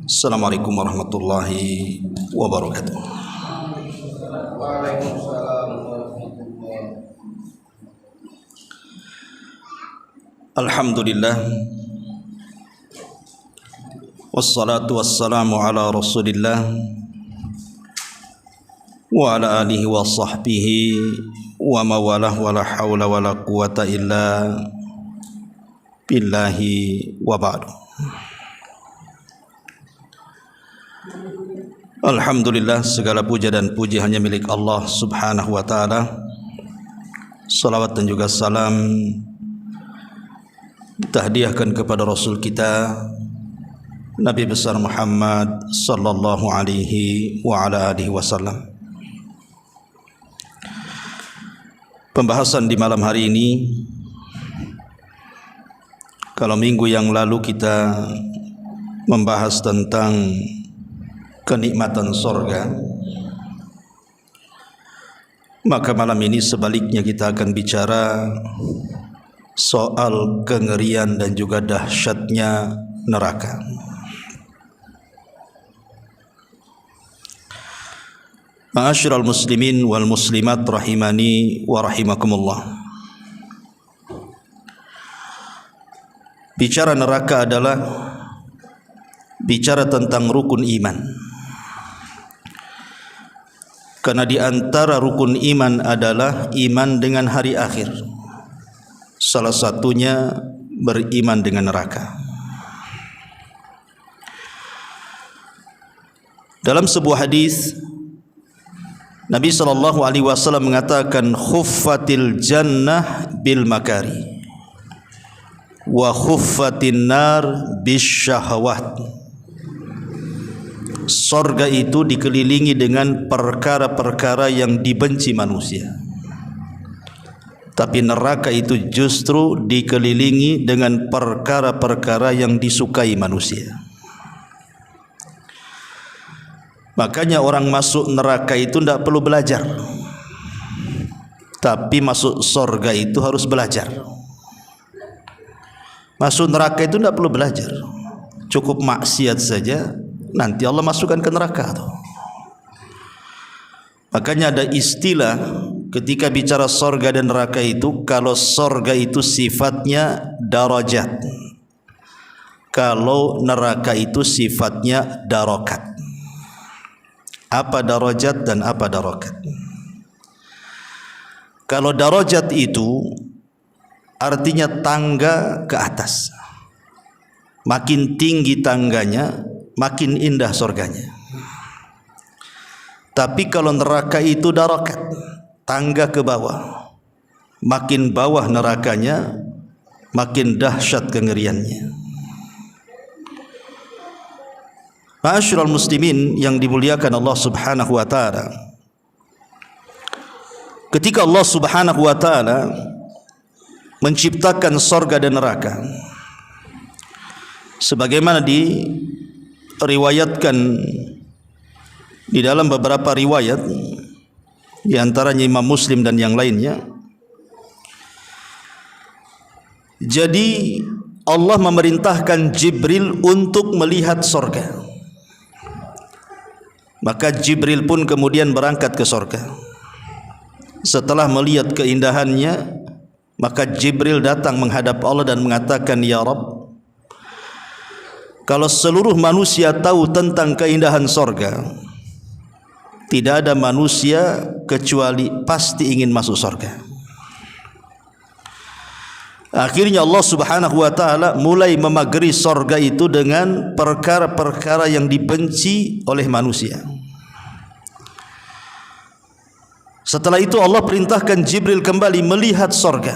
Assalamualaikum warahmatullahi wabarakatuh. Waalaikumsalam warahmatullahi. Alhamdulillah, wassalatu wassalamu ala rasulillah wa ala alihi wa sahbihi wa mawalah wa la hawla wa la quwata illa billahi wa ba'du. Alhamdulillah, segala puja dan puji hanya milik Allah subhanahu wa ta'ala. Salawat dan juga salam kita hadiahkan kepada Rasul kita Nabi besar Muhammad sallallahu alaihi wa ala alihi wasallam. Pembahasan di malam hari ini, kalau minggu yang lalu kita membahas tentang kenikmatan sorga, maka malam ini sebaliknya kita akan bicara soal kengerian dan juga dahsyatnya neraka. Ma'asyiral muslimin wal muslimat rahimani wa rahimakumullah. Bicara neraka adalah bicara tentang rukun iman. Karena di antara rukun iman adalah iman dengan hari akhir. Salah satunya beriman dengan neraka. Dalam sebuah hadis, Nabi SAW mengatakan, khuffatil jannah bil makari wa khuffatin nar bis syahwat. Sorga itu dikelilingi dengan perkara-perkara yang dibenci manusia, tapi neraka itu justru dikelilingi dengan perkara-perkara yang disukai manusia. Makanya orang masuk neraka itu tidak perlu belajar, tapi masuk sorga itu harus belajar. Masuk neraka itu tidak perlu belajar, cukup maksiat saja, nanti Allah masukkan ke neraka tuh. Makanya ada istilah ketika bicara sorga dan neraka itu, kalau sorga itu sifatnya darajat, kalau neraka itu sifatnya darokat. Apa darajat dan apa darokat? Kalau darajat itu artinya tangga ke atas, makin tinggi tangganya makin indah sorganya. Tapi kalau neraka itu darokat, tangga ke bawah, makin bawah nerakanya makin dahsyat kengeriannya. Ma'asyiral muslimin yang dimuliakan Allah subhanahu wa ta'ala, ketika Allah subhanahu wa ta'ala menciptakan sorga dan neraka, sebagaimana diriwayatkan di dalam beberapa riwayat, di antaranya Imam Muslim dan yang lainnya, jadi Allah memerintahkan Jibril untuk melihat sorga. Maka Jibril pun kemudian berangkat ke sorga. Setelah melihat keindahannya, maka Jibril datang menghadap Allah dan mengatakan, "Ya Rabb, kalau seluruh manusia tahu tentang keindahan sorga, tidak ada manusia kecuali pasti ingin masuk sorga." Akhirnya Allah subhanahu wa ta'ala mulai memagari sorga itu dengan perkara-perkara yang dibenci oleh manusia. Setelah itu Allah perintahkan Jibril kembali melihat sorga.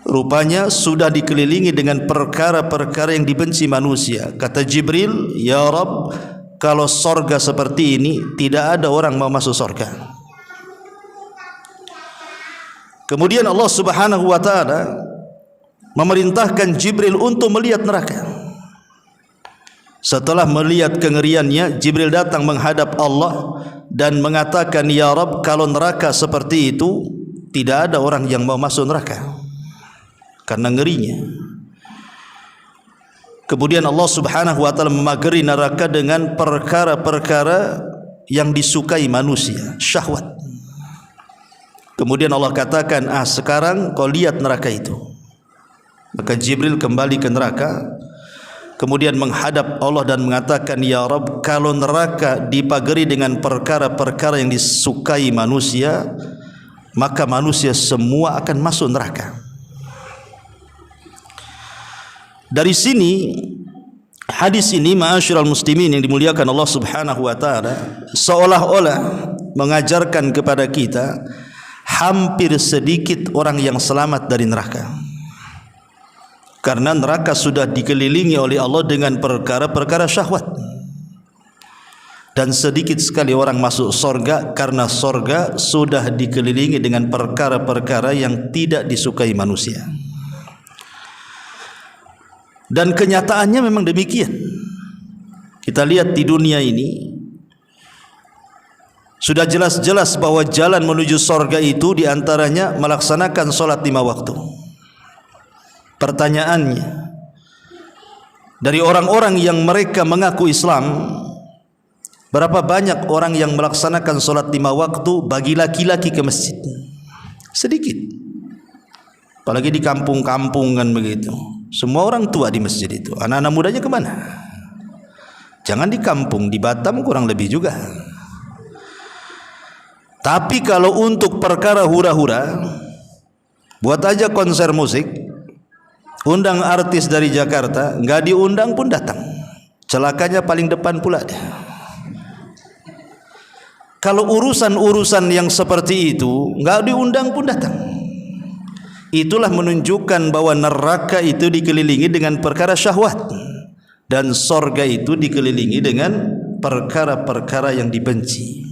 Rupanya sudah dikelilingi dengan perkara-perkara yang dibenci manusia. Kata Jibril, "Ya Rabb, kalau sorga seperti ini tidak ada orang mau masuk sorga." Kemudian Allah subhanahu wa ta'ala memerintahkan Jibril untuk melihat neraka. Setelah melihat kengeriannya, Jibril datang menghadap Allah dan mengatakan, "Ya Rabb, kalau neraka seperti itu tidak ada orang yang mau masuk neraka karena ngerinya." Kemudian Allah Subhanahu wa taala memagari neraka dengan perkara-perkara yang disukai manusia, syahwat. Kemudian Allah katakan, sekarang kau lihat neraka itu. Maka Jibril kembali ke neraka, kemudian menghadap Allah dan mengatakan, ya Rabb, kalau neraka dipagari dengan perkara-perkara yang disukai manusia, maka manusia semua akan masuk neraka. Dari sini hadis ini, ma'asyiral muslimin yang dimuliakan Allah Subhanahu wa taala, seolah-olah mengajarkan kepada kita hampir sedikit orang yang selamat dari neraka. Karena neraka sudah dikelilingi oleh Allah dengan perkara-perkara syahwat. Dan sedikit sekali orang masuk sorga, karena sorga sudah dikelilingi dengan perkara-perkara yang tidak disukai manusia. Dan kenyataannya memang demikian. Kita lihat di dunia ini sudah jelas-jelas bahwa jalan menuju sorga itu diantaranya melaksanakan sholat 5 waktu. Pertanyaannya, dari orang-orang yang mereka mengaku Islam, berapa banyak orang yang melaksanakan sholat 5 waktu bagi laki-laki ke masjid? Sedikit. Apalagi di kampung-kampung kan begitu. Semua orang tua di masjid itu, anak-anak mudanya kemana? Jangan di kampung, di Batam kurang lebih juga. Tapi kalau untuk perkara hura-hura, buat aja konser musik, undang artis dari Jakarta, nggak diundang pun datang. Celakanya paling depan pula dia. Kalau urusan-urusan yang seperti itu nggak diundang pun datang. Itulah menunjukkan bahwa neraka itu dikelilingi dengan perkara syahwat dan sorga itu dikelilingi dengan perkara-perkara yang dibenci.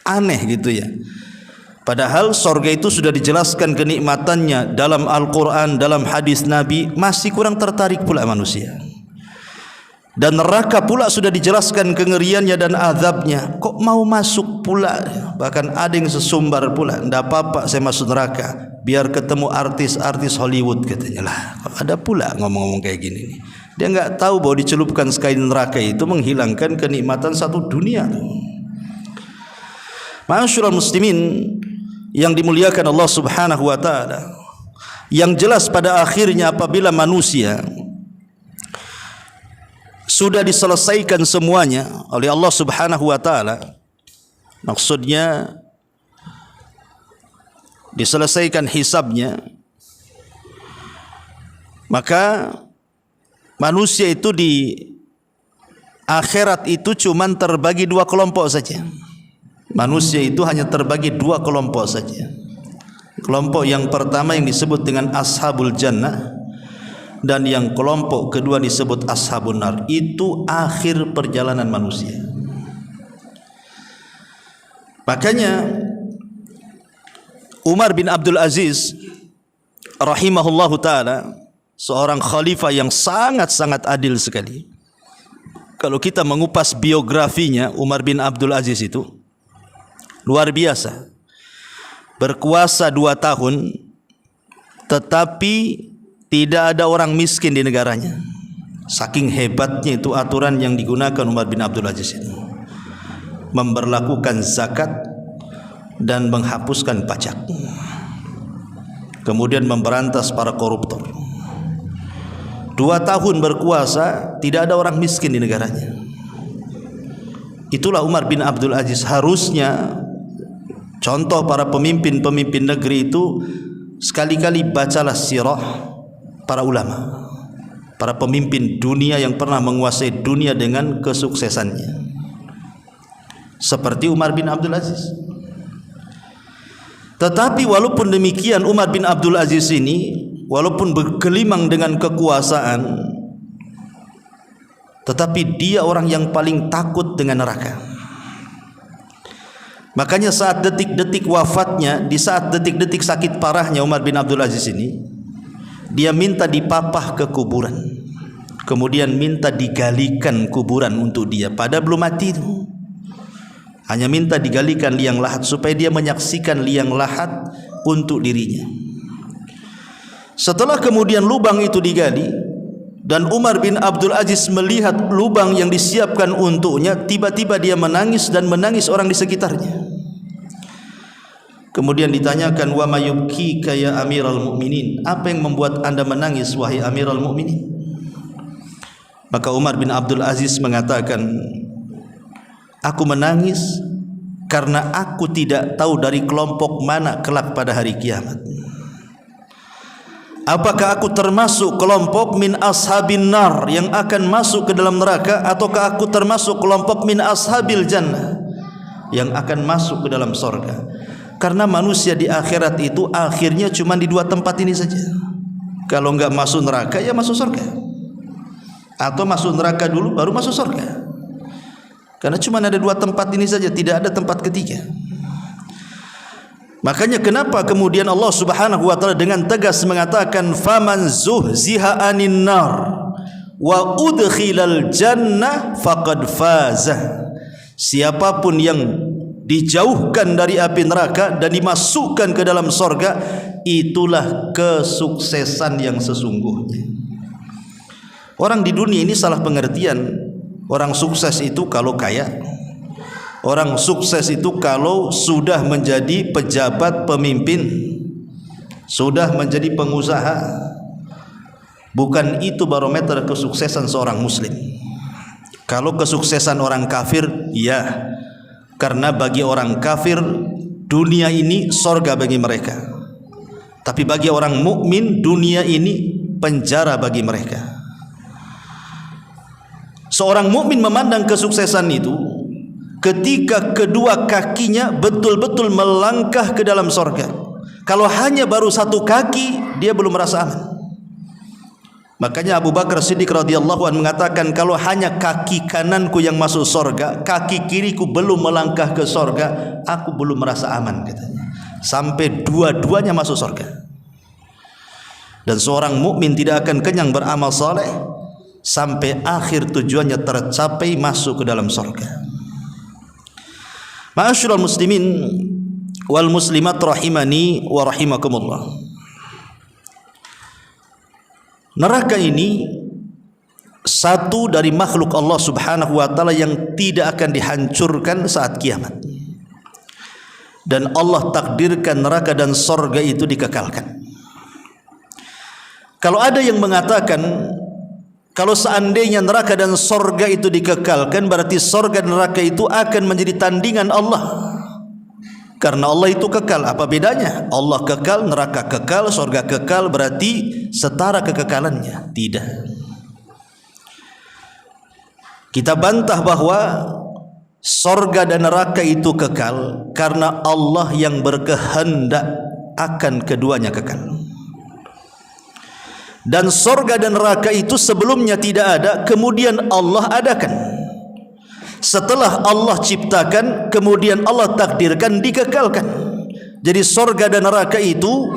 Aneh gitu ya. Padahal sorga itu sudah dijelaskan kenikmatannya dalam Al-Quran, dalam hadis Nabi, masih kurang tertarik pula manusia. Dan neraka pula sudah dijelaskan kengeriannya dan azabnya, kok mau masuk pula? Bahkan ada yang sesumbar pula, ndak apa-apa saya masuk neraka biar ketemu artis-artis Hollywood katanya. Lah, ada pula ngomong-ngomong kayak gini nih. Dia nggak tahu bahwa dicelupkan sekali neraka itu menghilangkan kenikmatan satu dunia. Ma'asyiral muslimin yang dimuliakan Allah Subhanahu wa taala, yang jelas pada akhirnya apabila manusia sudah diselesaikan semuanya oleh Allah Subhanahu wa taala, maksudnya diselesaikan hisabnya, maka manusia itu di akhirat itu cuman terbagi 2 kelompok saja. Manusia itu hanya terbagi 2 kelompok saja. Kelompok yang pertama yang disebut dengan ashabul jannah, dan yang kelompok kedua disebut ashabun nar. Itu akhir perjalanan manusia. Makanya Umar bin Abdul Aziz rahimahullahu taala, seorang khalifah yang sangat-sangat adil sekali. Kalau kita mengupas biografinya, Umar bin Abdul Aziz itu luar biasa. Berkuasa 2 tahun, tetapi tidak ada orang miskin di negaranya. Saking hebatnya itu aturan yang digunakan Umar bin Abdul Aziz itu. Memberlakukan zakat dan menghapuskan pajak. Kemudian memberantas para koruptor. 2 tahun berkuasa, tidak ada orang miskin di negaranya. Itulah Umar bin Abdul Aziz. Harusnya contoh para pemimpin-pemimpin negeri itu, sekali-kali bacalah sirah para ulama, para pemimpin dunia yang pernah menguasai dunia dengan kesuksesannya, seperti Umar bin Abdul Aziz. Tetapi walaupun demikian, Umar bin Abdul Aziz ini walaupun bergelimang dengan kekuasaan, tetapi dia orang yang paling takut dengan neraka. Makanya saat detik-detik wafatnya, di saat detik-detik sakit parahnya Umar bin Abdul Aziz ini, dia minta dipapah ke kuburan, kemudian minta digalikan kuburan untuk dia. Padahal belum mati itu, hanya minta digalikan liang lahat supaya dia menyaksikan liang lahat untuk dirinya. Setelah kemudian lubang itu digali, dan Umar bin Abdul Aziz melihat lubang yang disiapkan untuknya, tiba-tiba dia menangis dan menangis orang di sekitarnya. Kemudian ditanyakan, wa mayubkika ya Amiral Mukminin, apa yang membuat anda menangis wahai Amiral Mukminin? Maka Umar bin Abdul Aziz mengatakan, aku menangis karena aku tidak tahu dari kelompok mana kelak pada hari kiamat. Apakah aku termasuk kelompok min ashabin nar yang akan masuk ke dalam neraka, ataukah aku termasuk kelompok min ashabil jannah yang akan masuk ke dalam sorga? Karena manusia di akhirat itu akhirnya cuma di dua tempat ini saja. Kalau enggak masuk neraka, ya masuk surga, atau masuk neraka dulu baru masuk surga. Karena cuma ada dua tempat ini saja, tidak ada tempat ketiga. Makanya kenapa kemudian Allah Subhanahu wa taala dengan tegas mengatakan, faman zuhziha anin nar wa udkhilal jannah faqad faza. Siapapun yang dijauhkan dari api neraka dan dimasukkan ke dalam sorga, itulah kesuksesan yang sesungguhnya. Orang di dunia ini salah pengertian. Orang sukses itu kalau kaya, orang sukses itu kalau sudah menjadi pejabat pemimpin, sudah menjadi pengusaha. Bukan itu barometer kesuksesan seorang muslim. Kalau kesuksesan orang kafir, ya, karena bagi orang kafir dunia ini sorga bagi mereka. Tapi bagi orang mukmin dunia ini penjara bagi mereka. Seorang mukmin memandang kesuksesan itu ketika kedua kakinya betul-betul melangkah ke dalam sorga. Kalau hanya baru satu kaki, dia belum merasa aman. Makanya Abu Bakar Siddiq radhiyallahu anhu mengatakan, kalau hanya kaki kananku yang masuk sorga, kaki kiriku belum melangkah ke sorga, aku belum merasa aman, katanya. Sampai dua-duanya masuk sorga. Dan seorang mukmin tidak akan kenyang beramal saleh sampai akhir tujuannya tercapai, masuk ke dalam sorga. Ma'asyiral muslimin wal muslimat rahimani wa rahimakumullah. Neraka ini satu dari makhluk Allah Subhanahu wa taala yang tidak akan dihancurkan saat kiamat. Dan Allah takdirkan neraka dan sorga itu dikekalkan. Kalau ada yang mengatakan kalau seandainya neraka dan sorga itu dikekalkan, berarti sorga dan neraka itu akan menjadi tandingan Allah. Karena Allah itu kekal. Apa bedanya? Allah kekal, neraka kekal, sorga kekal, berarti setara kekekalannya. Tidak. Kita bantah bahwa sorga dan neraka itu kekal karena Allah yang berkehendak akan keduanya kekal. Dan sorga dan neraka itu sebelumnya tidak ada, kemudian Allah adakan. Setelah Allah ciptakan, kemudian Allah takdirkan, dikekalkan. Jadi sorga dan neraka itu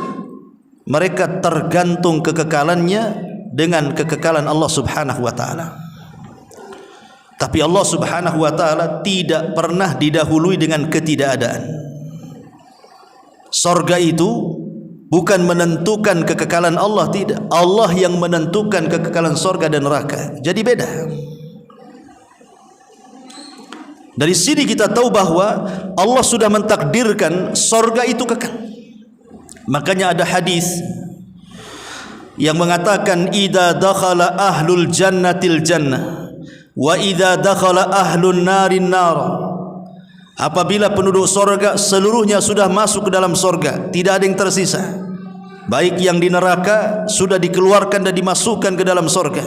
mereka tergantung kekekalannya dengan kekekalan Allah Subhanahu wa taala. Tapi Allah Subhanahu wa taala tidak pernah didahului dengan ketidakadaan. Sorga itu bukan menentukan kekekalan Allah, tidak. Allah yang menentukan kekekalan sorga dan neraka. Jadi beda. Dari sini kita tahu bahwa Allah sudah mentakdirkan sorga itu kekal. Makanya ada hadis yang mengatakan, idza dakhala ahlul jannatil jannah wa idza dakhala ahlun narin nar. Apabila penduduk sorga seluruhnya sudah masuk ke dalam sorga, tidak ada yang tersisa. Baik yang di neraka sudah dikeluarkan dan dimasukkan ke dalam sorga.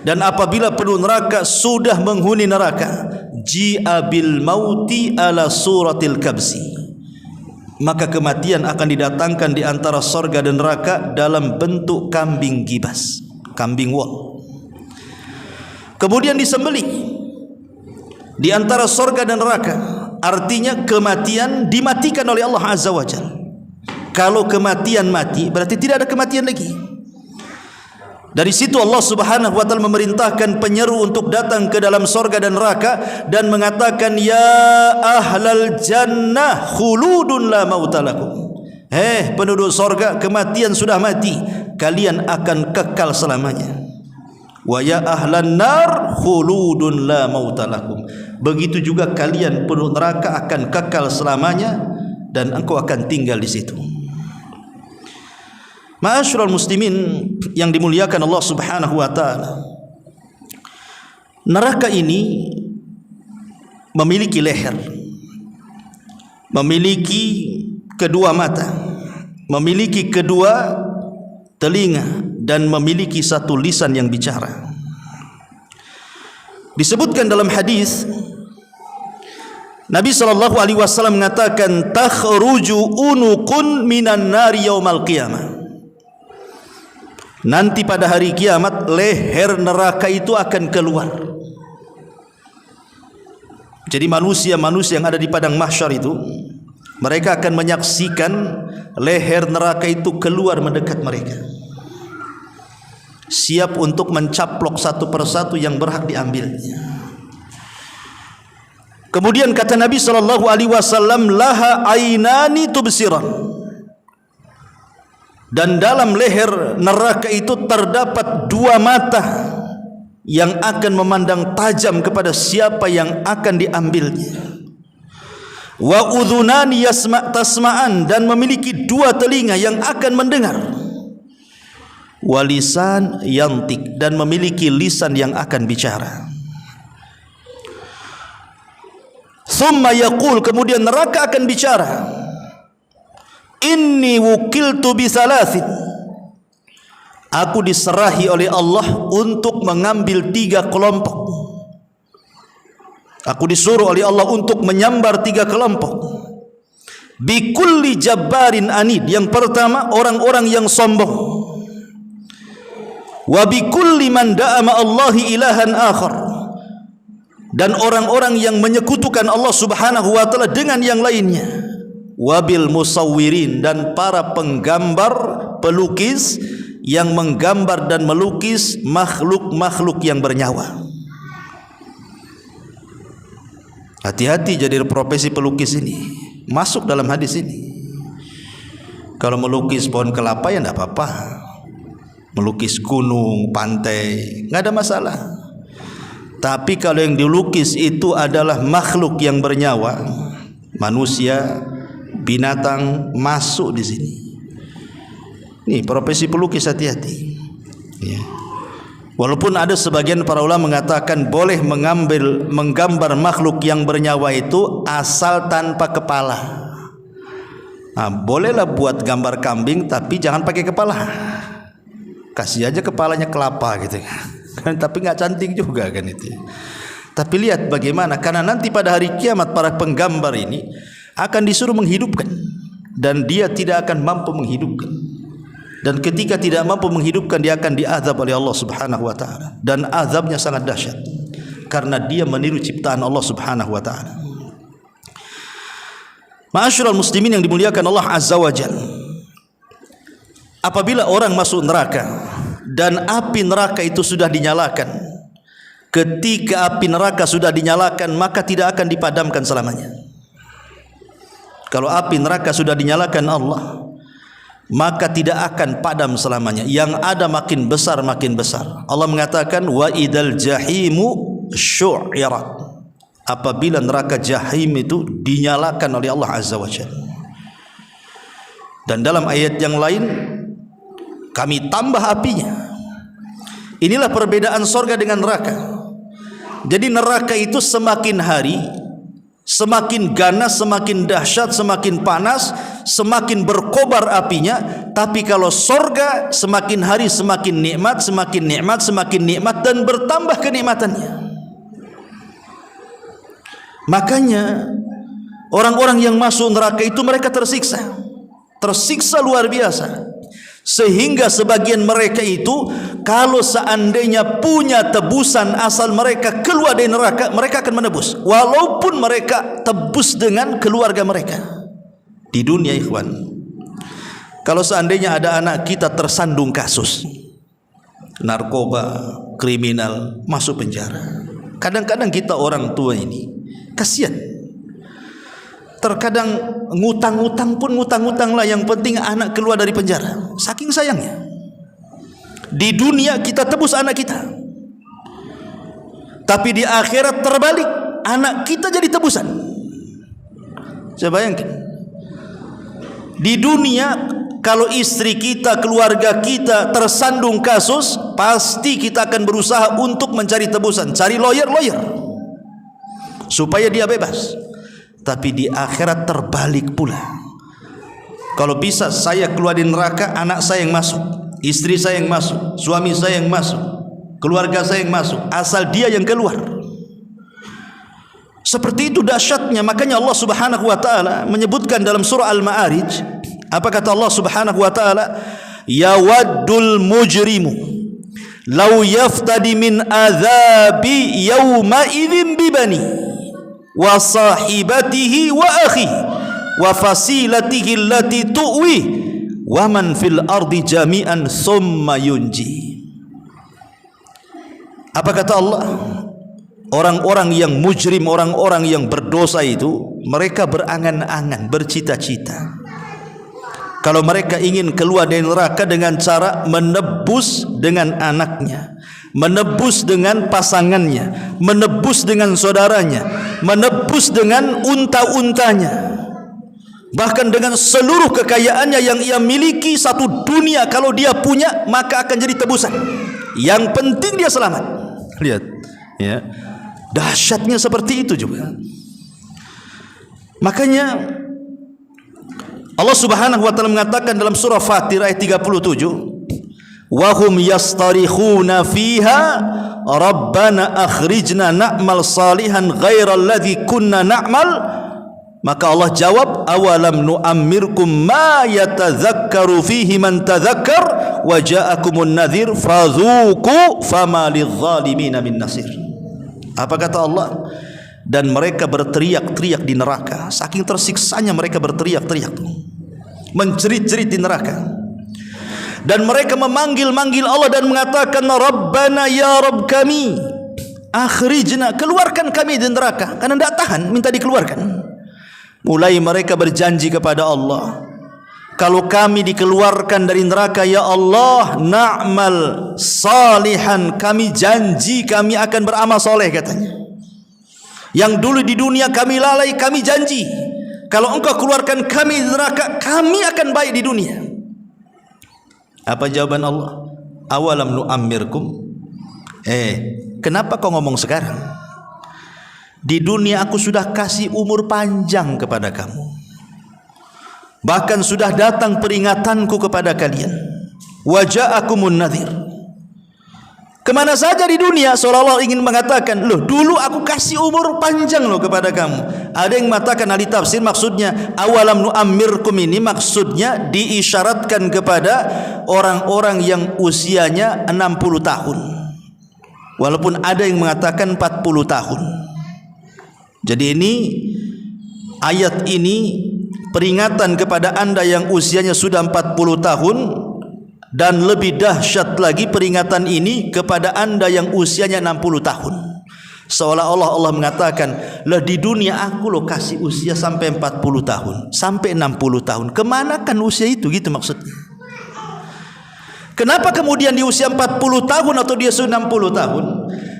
Dan apabila penduduk neraka sudah menghuni neraka, ji'a bil mauti ala suratil kabsi, maka kematian akan didatangkan di antara sorga dan neraka dalam bentuk kambing gibas, kambing wol. Kemudian disembelih di antara sorga dan neraka. Artinya kematian dimatikan oleh Allah Azza wa Jalla. Kalau kematian mati, berarti tidak ada kematian lagi. Dari situ Allah Subhanahu wa taala memerintahkan penyeru untuk datang ke dalam sorga dan neraka dan mengatakan, ya ahlal jannah khuludun la mautalakum. Penduduk sorga, kematian sudah mati, kalian akan kekal selamanya. Wa ya ahlan nar khuludun la mautalakum. Begitu juga kalian penduduk neraka akan kekal selamanya dan engkau akan tinggal di situ. Ma'asyiral muslimin yang dimuliakan Allah Subhanahu wa taala. Neraka ini memiliki leher, memiliki kedua mata, memiliki kedua telinga, dan memiliki satu lisan yang bicara. Disebutkan dalam hadis Nabi SAW mengatakan, takhruju unuqun minan nari yaumal qiyamah. Nanti pada hari kiamat leher neraka itu akan keluar. Jadi manusia-manusia yang ada di padang mahsyar itu, mereka akan menyaksikan leher neraka itu keluar mendekat mereka, siap untuk mencaplok satu persatu yang berhak diambilnya. Kemudian kata Nabi SAW, laha ainani tubsiran. Dan dalam leher neraka itu terdapat dua mata yang akan memandang tajam kepada siapa yang akan diambilnya. Wa udhunani tasma'an, dan memiliki dua telinga yang akan mendengar. Wa lisan yantik, dan memiliki lisan yang akan bicara. Thumma yaqul, kemudian neraka akan bicara, inni wukiltu bisalathin, aku diserahi oleh Allah untuk mengambil 3 kelompok. Aku disuruh oleh Allah untuk menyambar 3 kelompok. Bikulli jabbarin anid, yang pertama orang-orang yang sombong. Wa bikulli man da'ama Allahi ilahan akhar, dan orang-orang yang menyekutukan Allah Subhanahu wa taala dengan yang lainnya. Wabil musawwirin, dan para penggambar, pelukis yang menggambar dan melukis makhluk-makhluk yang bernyawa. Hati-hati jadi profesi pelukis ini, masuk dalam hadis ini. Kalau melukis pohon kelapa ya tidak apa-apa, melukis gunung, pantai, nggak ada masalah. Tapi kalau yang dilukis itu adalah makhluk yang bernyawa, manusia, binatang, masuk di sini. Nih profesi pelukis, hati-hati. Ya. Walaupun ada sebagian para ulama mengatakan boleh menggambar makhluk yang bernyawa itu asal tanpa kepala. Nah, bolehlah buat gambar kambing tapi jangan pakai kepala. Kasih aja kepalanya kelapa gitu kan. Tapi nggak cantik juga kan itu. Tapi lihat bagaimana, karena nanti pada hari kiamat para penggambar ini akan disuruh menghidupkan, dan dia tidak akan mampu menghidupkan. Dan ketika tidak mampu menghidupkan, dia akan diazab oleh Allah Subhanahu wa taala, dan azabnya sangat dahsyat karena dia meniru ciptaan Allah Subhanahu wa taala. Ma'asyiral muslimin yang dimuliakan Allah Azza wa Jalla, apabila orang masuk neraka dan api neraka itu sudah dinyalakan, ketika api neraka sudah dinyalakan maka tidak akan dipadamkan selamanya. Kalau api neraka sudah dinyalakan Allah, maka tidak akan padam selamanya. Yang ada makin besar makin besar. Allah mengatakan wa idal jahimu syu'irat, apabila neraka jahim itu dinyalakan oleh Allah Azza wa Jalla. Dan dalam ayat yang lain, kami tambah apinya. Inilah perbedaan sorga dengan neraka. Jadi neraka itu semakin hari semakin ganas, semakin dahsyat, semakin panas, semakin berkobar apinya. Tapi kalau sorga semakin hari semakin nikmat, semakin nikmat, semakin nikmat, dan bertambah kenikmatannya. Makanya orang-orang yang masuk neraka itu mereka tersiksa luar biasa, sehingga sebagian mereka itu kalau seandainya punya tebusan asal mereka keluar dari neraka, mereka akan menebus, walaupun mereka tebus dengan keluarga mereka di dunia. Ikhwan, kalau seandainya ada anak kita tersandung kasus narkoba, kriminal, masuk penjara, kadang-kadang kita orang tua ini kasihan. Terkadang ngutang-ngutang pun ngutang-ngutang lah, yang penting anak keluar dari penjara, saking sayangnya. Di dunia kita tebus anak kita, Tapi di akhirat terbalik, anak kita jadi tebusan. Saya bayangkan, di dunia kalau istri kita, keluarga kita tersandung kasus, pasti kita akan berusaha untuk mencari tebusan, cari lawyer supaya dia bebas. Tapi di akhirat terbalik pula. Kalau bisa saya keluar di neraka, anak saya yang masuk, istri saya yang masuk, suami saya yang masuk, keluarga saya yang masuk, asal dia yang keluar. Seperti itu dahsyatnya. Makanya Allah Subhanahu wa taala menyebutkan dalam surah Al-Ma'arij, apa kata Allah Subhanahu wa taala? Yawaddul mujrimu law yaftadi min adzabi yauma idzin bibani wa sahibatihi wa akhi wa fasilatihi allati tuwi wa man fil ardi jami'an thumma yunji. Apa kata Allah? Orang-orang yang mujrim, orang-orang yang berdosa itu, mereka berangan-angan, bercita-cita kalau mereka ingin keluar dari neraka dengan cara menebus dengan anaknya, menebus dengan pasangannya, menebus dengan saudaranya, menebus dengan unta-untanya, bahkan dengan seluruh kekayaannya yang ia miliki, satu dunia kalau dia punya maka akan jadi tebusan. Yang penting dia selamat. Lihat, ya, dahsyatnya seperti itu juga. Makanya Allah Subhanahu wa taala mengatakan dalam surah Fatir ayat 37, wa hum yastarikhuna fiha rabbana akhrijna na'mal salihan ghairal ladzi kunna na'mal. Maka Allah jawab, awalam nu'ammirkum ma yatadzakkaru fihi man tadzakkar wa ja'akumun nadhir fadzuqu fama lidh-dhalimin min nasir. Apa kata Allah? Dan mereka berteriak-teriak di neraka, saking tersiksanya mereka berteriak-teriak, menjerit-jerit di neraka. Dan mereka memanggil-manggil Allah dan mengatakan, Rabbana ya Rabb kami, akhrijna, keluarkan kami dari neraka, karena tidak tahan, minta dikeluarkan. Mulai mereka berjanji kepada Allah, kalau kami dikeluarkan dari neraka, ya Allah, na'mal salihan, kami janji kami akan beramal soleh katanya. Yang dulu di dunia kami lalai, kami janji kalau engkau keluarkan kami dari neraka, kami akan baik di dunia. Apa jawaban Allah? Awalam nu'ammirkum, kenapa kau ngomong sekarang? Di dunia aku sudah kasih umur panjang kepada kamu, bahkan sudah datang peringatanku kepada kalian. Wa ja'akumun nadhir. Kemana saja di dunia seolah-olah ingin mengatakan, loh dulu aku kasih umur panjang loh kepada kamu. Ada yang mengatakan ahli tafsir maksudnya awalam nu'ammirkum ini maksudnya diisyaratkan kepada orang-orang yang usianya 60 tahun. Walaupun ada yang mengatakan 40 tahun. Jadi ini ayat ini peringatan kepada anda yang usianya sudah 40 tahun. Dan lebih dahsyat lagi peringatan ini kepada anda yang usianya 60 tahun. Seolah-olah Allah mengatakan, lah di dunia aku loh kasih usia sampai 40 tahun, sampai 60 tahun. Kemana kan usia itu, gitu maksudnya. Kenapa kemudian di usia 40 tahun atau dia sudah 60 tahun?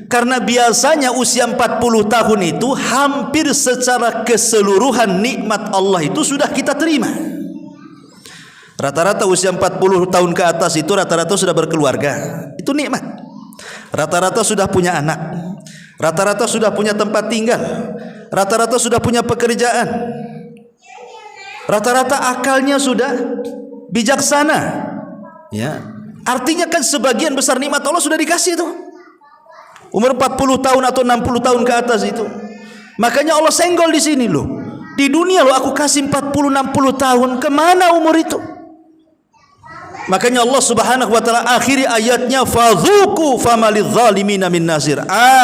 Karena biasanya usia 40 tahun itu hampir secara keseluruhan nikmat Allah itu sudah kita terima. Rata-rata usia 40 tahun ke atas itu rata-rata sudah berkeluarga. Itu nikmat. Rata-rata sudah punya anak. Rata-rata sudah punya tempat tinggal. Rata-rata sudah punya pekerjaan. Rata-rata akalnya sudah bijaksana. Ya. Artinya kan sebagian besar nikmat Allah sudah dikasih itu. Umur 40 tahun atau 60 tahun ke atas itu. Makanya Allah senggol di sini loh. Di dunia loh aku kasih 40 60 tahun, kemana umur itu? Makanya Allah Subhanahu wa taala akhiri ayatnya fadzuqu famalidz zalimin min nasir.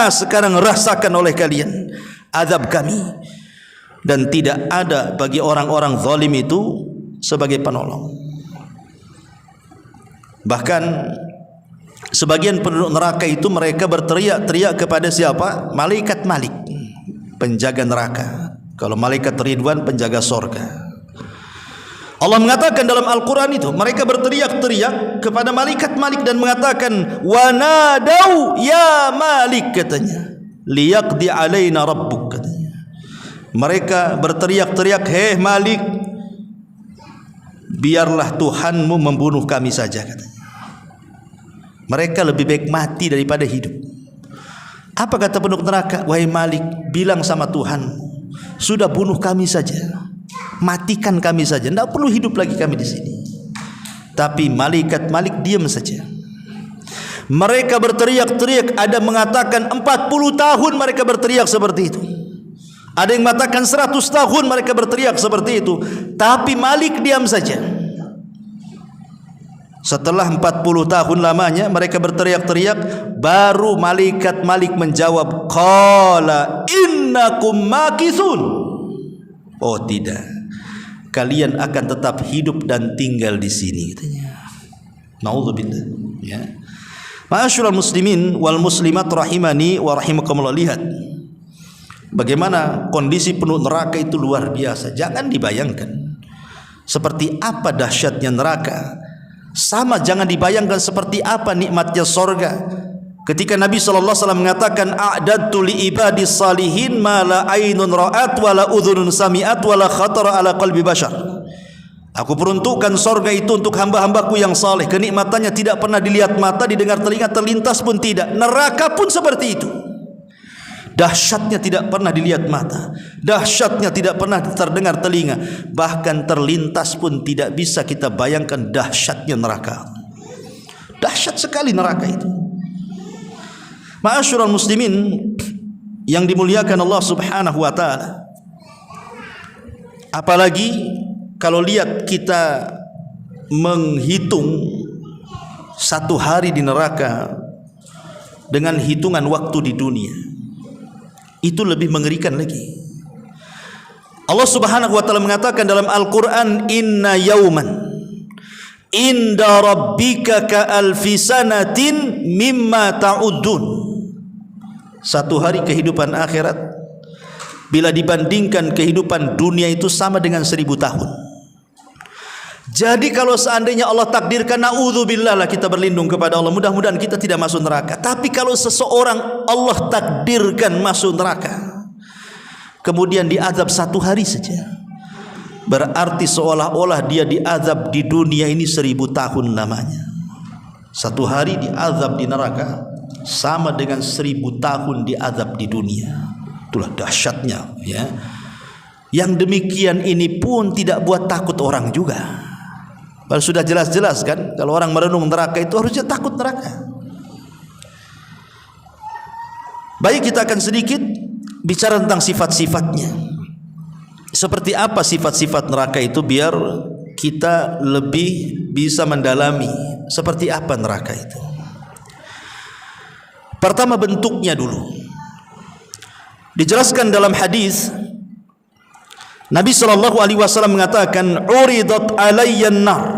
Sekarang rasakan oleh kalian azab kami, dan tidak ada bagi orang-orang zalim itu sebagai penolong. Bahkan sebagian penduduk neraka itu mereka berteriak-teriak kepada siapa? Malaikat Malik, penjaga neraka. Kalau malaikat Ridwan, penjaga sorga. Allah mengatakan dalam Al-Quran itu, mereka berteriak-teriak kepada malaikat Malik dan mengatakan, wanadau ya Malik, katanya, liyaqdi alaina rabbuk, katanya. Mereka berteriak-teriak, hei Malik, biarlah Tuhanmu membunuh kami saja, katanya. Mereka lebih baik mati daripada hidup. Apa kata penduduk neraka? Wahai Malik, bilang sama Tuhan, sudah bunuh kami saja, matikan kami saja, tidak perlu hidup lagi kami di sini. Tapi malaikat Malik diam saja. Mereka berteriak-teriak, ada mengatakan 40 tahun mereka berteriak seperti itu. Ada yang mengatakan 100 tahun mereka berteriak seperti itu. Tapi Malik diam saja. Setelah 40 tahun lamanya mereka berteriak-teriak, baru malaikat Malik menjawab, qala innakum makithun. Oh tidak, kalian akan tetap hidup dan tinggal di sini, katanya. Naudzubillah, ya. Ma'asyiral muslimin wal muslimat rahimani wa rahimakumullah, lihat bagaimana kondisi penduduk neraka itu luar biasa. Jangan dibayangkan seperti apa dahsyatnya neraka. Sama jangan dibayangkan seperti apa nikmatnya sorga. Ketika Nabi SAW mengatakan, a'dadtu li ibadis salihin ma la ainun ra'at wa la udhunun sami'at wa la khatara ala qalbi bashar. Aku peruntukkan sorga itu untuk hamba-hambaku yang saleh. Kenikmatannya tidak pernah dilihat mata, didengar telinga, terlintas pun tidak. Neraka pun seperti itu. Dahsyatnya tidak pernah dilihat mata, dahsyatnya tidak pernah terdengar telinga, bahkan terlintas pun tidak bisa kita bayangkan dahsyatnya neraka. Dahsyat sekali neraka itu. Ma'asyiral muslimin yang dimuliakan Allah Subhanahu wa taala. Apalagi kalau lihat kita menghitung satu hari di neraka dengan hitungan waktu di dunia, itu lebih mengerikan lagi. Allah Subhanahu wa taala mengatakan dalam Al-Qur'an, inna yauman inda rabbika ka alfi sanatin mimma ta'uddun. Satu hari kehidupan akhirat bila dibandingkan kehidupan dunia itu sama dengan 1000 tahun. Jadi kalau seandainya Allah takdirkan, na'udzubillah lah, kita berlindung kepada Allah, mudah-mudahan kita tidak masuk neraka. Tapi kalau seseorang Allah takdirkan masuk neraka, kemudian diazab satu hari saja, berarti seolah-olah dia diazab di dunia ini 1000 tahun lamanya. Satu hari diazab di neraka sama dengan 1000 tahun diazab di dunia. Itulah dahsyatnya, ya. Yang demikian ini pun tidak buat takut orang juga. Kalau sudah jelas-jelas kan, kalau orang merenung neraka itu harusnya takut neraka. Baik, kita akan sedikit bicara tentang sifat-sifatnya. Seperti apa sifat-sifat neraka itu, biar kita lebih bisa mendalami seperti apa neraka itu. Pertama, bentuknya dulu. Dijelaskan dalam hadis, Nabi SAW mengatakan, uridat alayyan nar.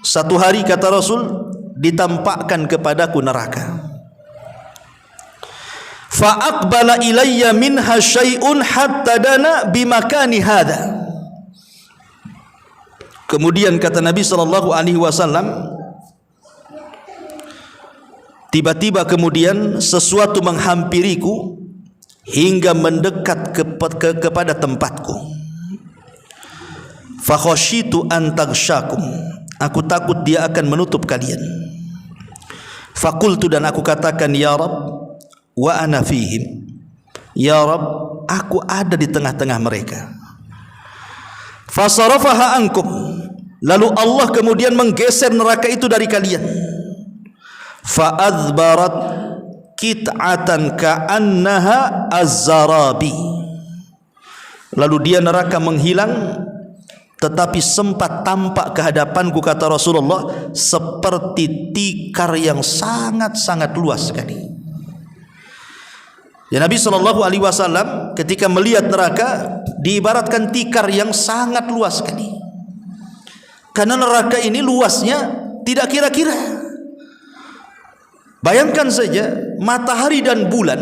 Satu hari, kata Rasul, ditampakkan kepadaku neraka. Fa aqbala ilayya minha syai'un hatta dana bimakani hadha. Kemudian kata Nabi SAW, tiba-tiba kemudian sesuatu menghampiriku hingga mendekat kepada tempatku. Fa khasyitu an taghsyakum. Aku takut dia akan menutup kalian. Fakultu, dan aku katakan, ya Rabb, wa ana fihim. Ya Rabb, aku ada di tengah-tengah mereka. Fasarafaha ankum. Lalu Allah kemudian menggeser neraka itu dari kalian. Fa adbarat kit'atan ka'annaha az-zarabi. Lalu dia neraka menghilang, tetapi sempat tampak kehadapanku, kata Rasulullah, seperti tikar yang sangat-sangat luas sekali. Ya, Nabi SAW ketika melihat neraka diibaratkan tikar yang sangat luas sekali. Karena neraka ini luasnya tidak kira-kira. Bayangkan saja matahari dan bulan.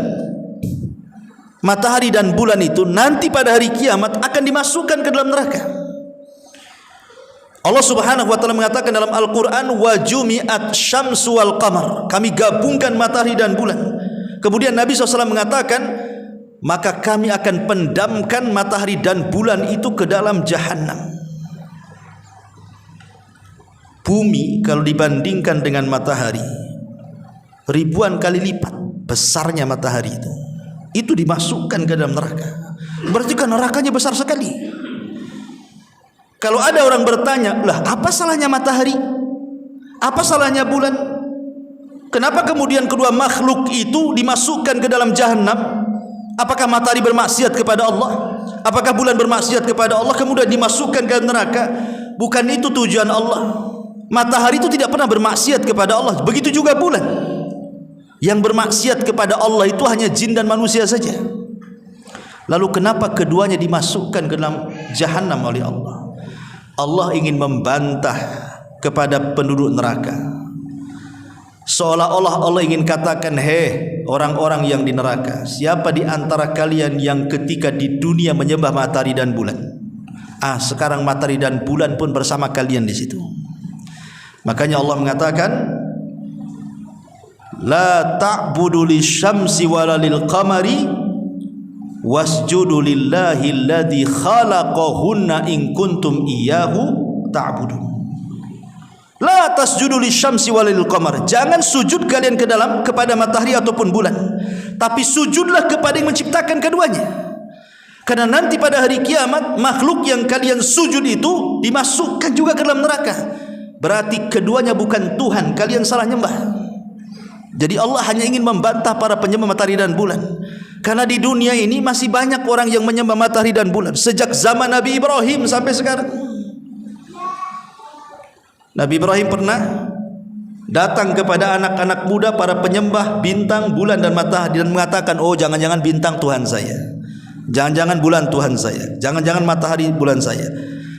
Matahari dan bulan itu nanti pada hari kiamat akan dimasukkan ke dalam neraka. Allah Subhanahu wa taala mengatakan dalam Al-Qur'an, wa jumi'at syamsu wal qamar. Kami gabungkan matahari dan bulan. Kemudian Nabi SAW mengatakan, maka kami akan pendamkan matahari dan bulan itu ke dalam jahanam. Bumi kalau dibandingkan dengan matahari ribuan kali lipat besarnya matahari itu dimasukkan ke dalam neraka. Berarti kan nerakanya besar sekali. Kalau ada orang bertanya, lah apa salahnya matahari? Apa salahnya bulan? Kenapa kemudian kedua makhluk itu dimasukkan ke dalam jahanam? Apakah matahari bermaksiat kepada Allah? Apakah bulan bermaksiat kepada Allah kemudian dimasukkan ke dalam neraka? Bukan itu tujuan Allah. Matahari itu tidak pernah bermaksiat kepada Allah. Begitu juga bulan. Yang bermaksiat kepada Allah itu hanya jin dan manusia saja. Lalu kenapa keduanya dimasukkan ke dalam jahanam oleh Allah? Allah ingin membantah kepada penduduk neraka. Seolah-olah Allah ingin katakan, hei orang-orang yang di neraka, siapa di antara kalian yang ketika di dunia menyembah matahari dan bulan? Sekarang matahari dan bulan pun bersama kalian di situ. Makanya Allah mengatakan, la ta'budu lisyamsi wala lil qamari wasjudu lillahi alladhi khalaqahunna in kuntum iyyahu ta'budun. La tasjudu lisyamsi walil qamar. Jangan sujud kalian kepada matahari ataupun bulan, tapi sujudlah kepada yang menciptakan keduanya. Karena nanti pada hari kiamat makhluk yang kalian sujud itu dimasukkan juga ke dalam neraka. Berarti keduanya bukan Tuhan, kalian salah nyembah. Jadi Allah hanya ingin membantah para penyembah matahari dan bulan. Karena di dunia ini masih banyak orang yang menyembah matahari dan bulan sejak zaman Nabi Ibrahim sampai sekarang. Nabi Ibrahim pernah datang kepada anak-anak muda para penyembah bintang, bulan dan matahari dan mengatakan, oh jangan-jangan bintang Tuhan saya, jangan-jangan bulan Tuhan saya, jangan-jangan matahari bulan saya.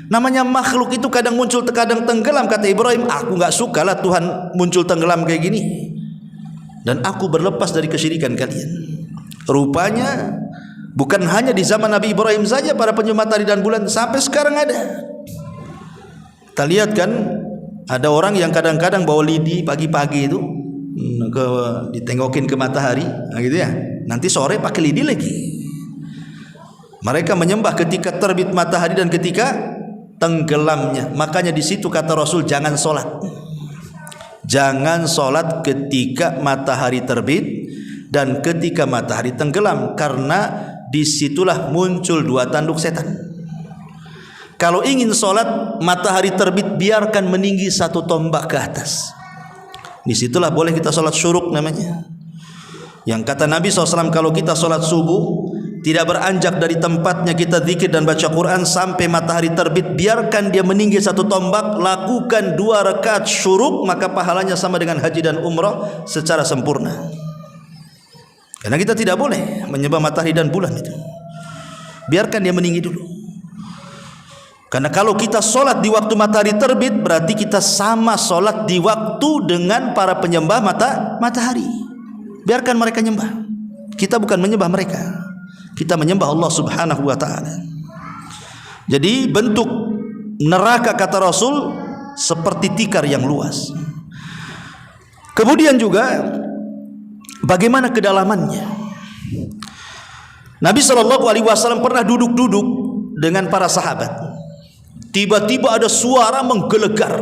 Namanya makhluk itu kadang muncul kadang tenggelam. Kata Ibrahim, aku gak suka lah Tuhan muncul tenggelam kayak gini, dan aku berlepas dari kesyirikan kalian. Rupanya bukan hanya di zaman Nabi Ibrahim saja para penyembah matahari dan bulan, sampai sekarang ada. Kita lihat kan, ada orang yang kadang-kadang bawa lidi pagi-pagi itu ditengokin ke matahari, gitu ya. Nanti sore pakai lidi lagi. Mereka menyembah ketika terbit matahari dan ketika tenggelamnya. Makanya di situ kata Rasul, jangan sholat. Jangan sholat ketika matahari terbit dan ketika matahari tenggelam, karena disitulah muncul dua tanduk setan. Kalau ingin sholat matahari terbit, biarkan meninggi satu tombak ke atas. Disitulah boleh kita sholat syuruk namanya. Yang kata Nabi SAW, kalau kita sholat subuh tidak beranjak dari tempatnya, kita zikir dan baca Quran sampai matahari terbit, biarkan dia meninggi satu tombak, lakukan 2 rakaat syuruk, maka pahalanya sama dengan haji dan umrah secara sempurna. Karena kita tidak boleh menyembah matahari dan bulan itu. Biarkan dia meninggi dulu. Karena kalau kita sholat di waktu matahari terbit, berarti kita sama sholat di waktu dengan para penyembah matahari. Biarkan mereka nyembah. Kita bukan menyembah mereka, kita menyembah Allah Subhanahu wa ta'ala. Jadi bentuk neraka kata Rasul seperti tikar yang luas. Kemudian juga bagaimana kedalamannya. Nabi SAW pernah duduk-duduk dengan para sahabat. Tiba-tiba ada suara menggelegar,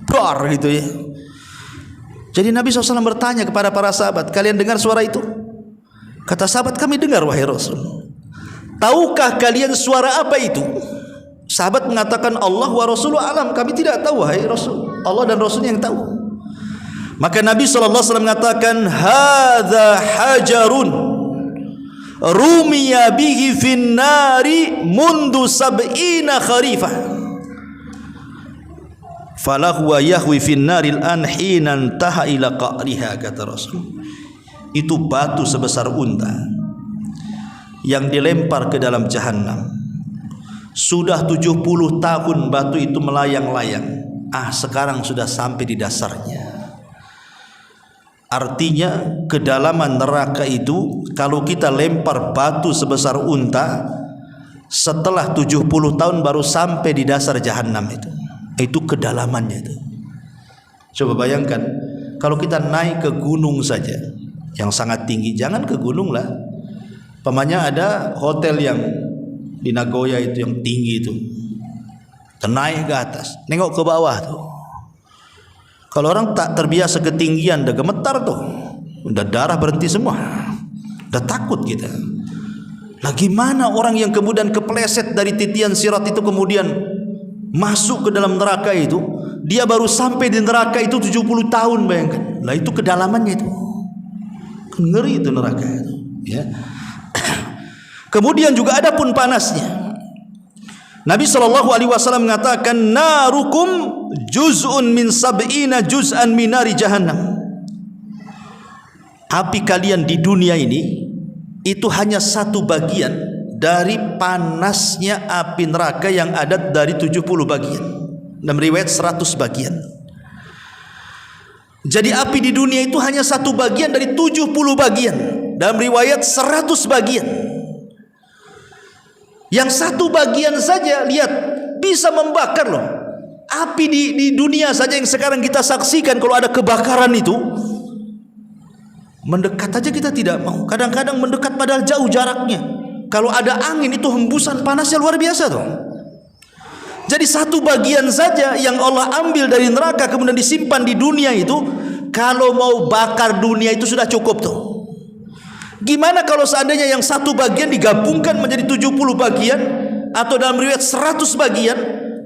dar gitu ya. Jadi Nabi SAW bertanya kepada para sahabat, kalian dengar suara itu? Kata sahabat, kami dengar wahai Rasul. Tahukah kalian suara apa itu? Sahabat mengatakan, Allah wa Rasuluh alam, kami tidak tahu wahai Rasul, Allah dan Rasulnya yang tahu. Maka Nabi SAW mengatakan, hadza hajarun rumiya bihi fin nari mundu sab'ina kharifah falahu wa yahwi fin naril an hinan taha ila qa'riha, kata Rasul. Itu batu sebesar unta yang dilempar ke dalam jahanam. Sudah 70 tahun batu itu melayang-layang, sekarang sudah sampai di dasarnya. Artinya kedalaman neraka itu, kalau kita lempar batu sebesar unta, setelah 70 tahun baru sampai di dasar jahanam itu. Itu kedalamannya itu. Coba bayangkan, kalau kita naik ke gunung saja, yang sangat tinggi. Jangan ke gunung lah. Pamannya ada hotel yang di Nagoya itu yang tinggi itu, naik ke atas, nengok ke bawah tuh. Kalau orang tak terbiasa ketinggian, udah gemetar tuh, udah darah berhenti semua, udah takut kita. Lah gimana orang yang kemudian kepleset dari titian sirat itu kemudian masuk ke dalam neraka itu? Dia baru sampai di neraka itu 70 tahun, bayangkan. Lah itu kedalamannya itu. Ngeri itu neraka itu, ya. Kemudian juga ada pun panasnya. Nabi SAW mengatakan, narukum juz'un min sab'ina juz'an min nari jahannam. Api kalian di dunia ini itu hanya satu bagian dari panasnya api neraka yang ada dari 70 bagian. Dalam riwayat 100 bagian. Jadi api di dunia itu hanya satu bagian dari 70 bagian. Dalam riwayat 100 bagian. Yang satu bagian saja, lihat, bisa membakar loh. Api di dunia saja yang sekarang kita saksikan, kalau ada kebakaran itu, mendekat aja kita tidak mau. Kadang-kadang mendekat padahal jauh jaraknya. Kalau ada angin itu hembusan panasnya luar biasa tuh. Jadi satu bagian saja yang Allah ambil dari neraka kemudian disimpan di dunia itu, kalau mau bakar dunia itu sudah cukup tuh. Gimana kalau seandainya yang satu bagian digabungkan menjadi 70 bagian atau dalam riwayat 100 bagian,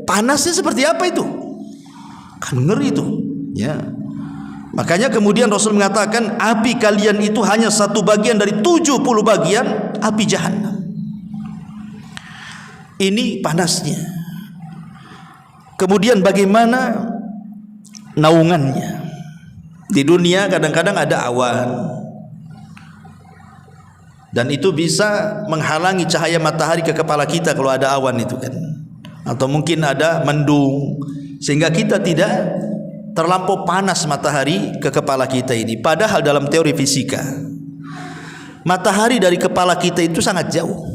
panasnya seperti apa itu? Kan ngeri itu, ya. Makanya kemudian Rasul mengatakan, api kalian itu hanya satu bagian dari 70 bagian api Jahannam. Ini panasnya. Kemudian bagaimana naungannya? Di dunia kadang-kadang ada awan, dan itu bisa menghalangi cahaya matahari ke kepala kita kalau ada awan itu kan. Atau mungkin ada mendung sehingga kita tidak terlampau panas matahari ke kepala kita ini. Padahal dalam teori fisika, matahari dari kepala kita itu sangat jauh.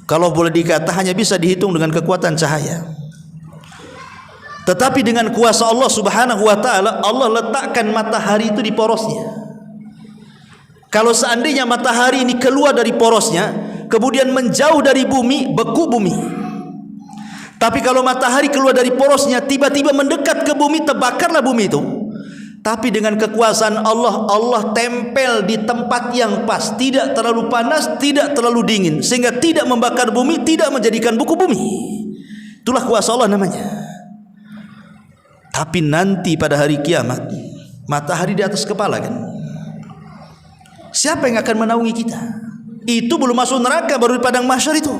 Kalau boleh dikata hanya bisa dihitung dengan kekuatan cahaya. Tetapi dengan kuasa Allah Subhanahu wa taala, Allah letakkan matahari itu di porosnya. Kalau seandainya matahari ini keluar dari porosnya, kemudian menjauh dari bumi, beku bumi. Tapi kalau matahari keluar dari porosnya, tiba-tiba mendekat ke bumi, terbakarlah bumi itu. Tapi dengan kekuasaan Allah, Allah tempel di tempat yang pas, tidak terlalu panas, tidak terlalu dingin, sehingga tidak membakar bumi, tidak menjadikan beku bumi. Itulah kuasa Allah namanya. Tapi nanti pada hari kiamat, matahari di atas kepala kan, siapa yang akan menaungi kita? Itu belum masuk neraka, baru di padang mahsyar itu.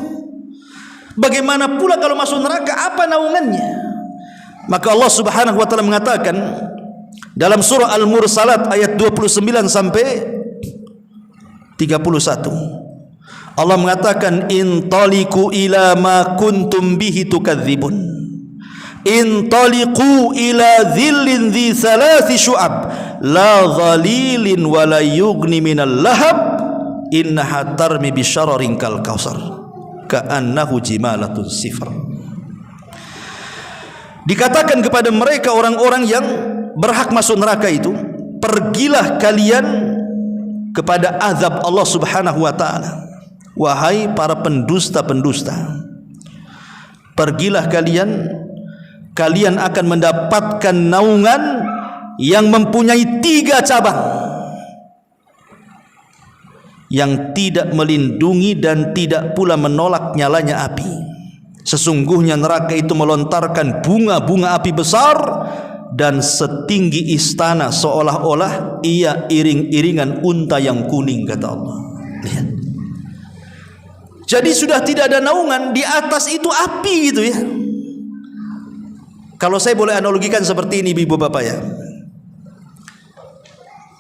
Bagaimana pula kalau masuk neraka, apa naungannya? Maka Allah Subhanahu wa taala mengatakan dalam surah Al-Mursalat ayat 29 sampai 31. Allah mengatakan, intaliqu ila ma kuntum bihi tukadzibun. Intaliqu ila dhillin dhi thalathi syu'ab la dhalilin wa la yughni minal lahab innaha tarmi bisyararin kal kausar ka'annahu jimalatun sifr. Dikatakan kepada mereka orang-orang yang berhak masuk neraka itu, pergilah kalian kepada azab Allah Subhanahu wa taala. Wahai para pendusta-pendusta, pergilah kalian akan mendapatkan naungan yang mempunyai 3 cabang, yang tidak melindungi dan tidak pula menolak nyalanya api. Sesungguhnya neraka itu melontarkan bunga-bunga api besar dan setinggi istana, seolah-olah ia iring-iringan unta yang kuning, kata Allah. Lihat. Jadi sudah tidak ada naungan, di atas itu api gitu ya. Kalau saya boleh analogikan seperti ini, ibu bapak ya.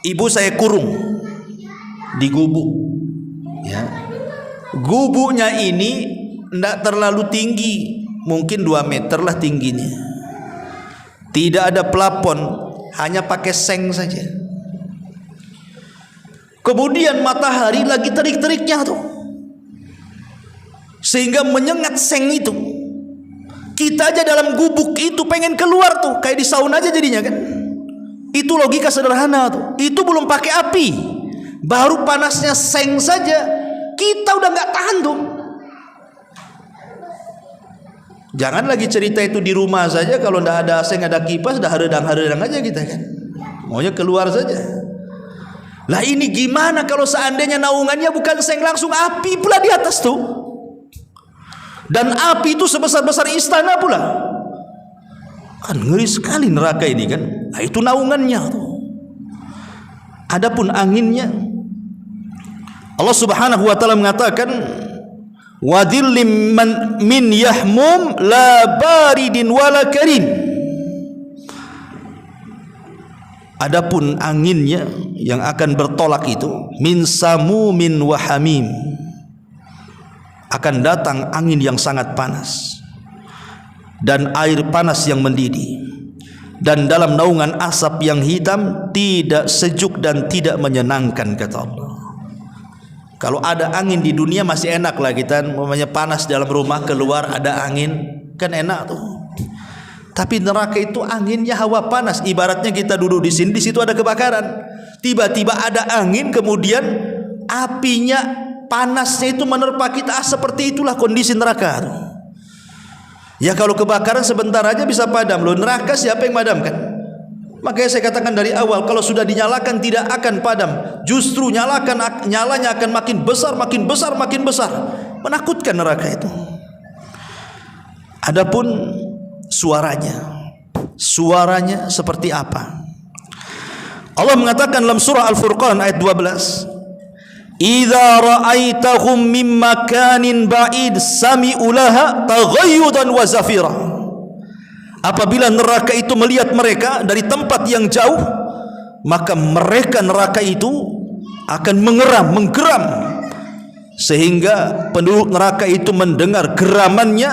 Ibu saya kurung di gubuk, ya. Gubuknya ini tidak terlalu tinggi, mungkin 2 meter lah tingginya. Tidak ada plafon, hanya pakai seng saja. Kemudian matahari lagi terik-teriknya tuh, sehingga menyengat seng itu. Kita aja dalam gubuk itu pengen keluar tuh, kayak di sauna aja jadinya kan. Itu logika sederhana tuh. Itu belum pakai api. baru panasnya seng saja kita udah nggak tahan tuh. Jangan lagi cerita itu di rumah saja, kalau nggak ada seng ada kipas dah haredang-haredang aja kita kan, maunya keluar saja. Lah ini gimana kalau seandainya naungannya bukan seng, langsung api pula di atas tuh, dan api itu sebesar-besar istana pula. Kan ngeri sekali neraka ini kan. Nah, itu naungannya tuh. Adapun anginnya, Allah Subhanahu wa taala mengatakan wadillim min yahmum la baridin wala karim. Adapun anginnya yang akan bertolak itu min samumin wa hamim, akan datang angin yang sangat panas dan air panas yang mendidih, dan dalam naungan asap yang hitam, tidak sejuk dan tidak menyenangkan, kata Allah. Kalau ada angin di dunia masih enak lah kita, namanya panas dalam rumah, keluar ada angin kan enak tuh. Tapi neraka itu anginnya hawa panas, ibaratnya kita duduk di sini, di situ ada kebakaran, tiba-tiba ada angin, kemudian apinya panasnya itu menerpa kita. Seperti itulah kondisi neraka tuh. Ya kalau kebakaran sebentar aja bisa padam loh, neraka siapa yang madamkan? Makanya saya katakan dari awal, kalau sudah dinyalakan tidak akan padam, justru nyalanya akan makin besar, makin besar, makin besar. Menakutkan neraka itu. Adapun suaranya seperti apa? Allah mengatakan dalam surah Al-Furqan ayat 12, idza ra'aitahum min makanin ba'id sami'u laha taghayyudan wa zafira. Apabila neraka itu melihat mereka dari tempat yang jauh, maka mereka neraka itu akan menggeram, sehingga penduduk neraka itu mendengar geramannya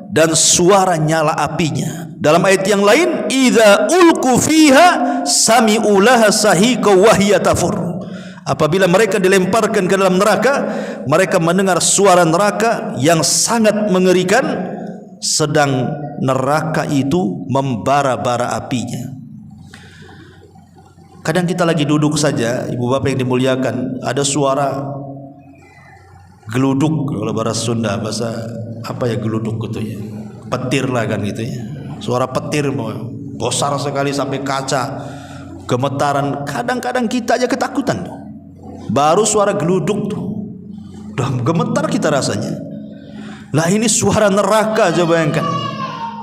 dan suara nyala apinya. Dalam ayat yang lain, idza ulqu fiha sami'u laha sahiqa wa hiya tafur. Apabila mereka dilemparkan ke dalam neraka, mereka mendengar suara neraka yang sangat mengerikan, sedang neraka itu membara-bara apinya. Kadang kita lagi duduk saja, ibu bapak yang dimuliakan, ada suara geluduk, kalau bahasa Sunda, bahasa apa ya geluduk gitu ya, petir lah kan gitu ya, suara petir besar sekali sampai kaca gemetaran. Kadang-kadang kita aja ketakutan tuh. Baru suara geluduk tuh udah gemetar kita rasanya. Lah ini suara neraka, coba bayangkan.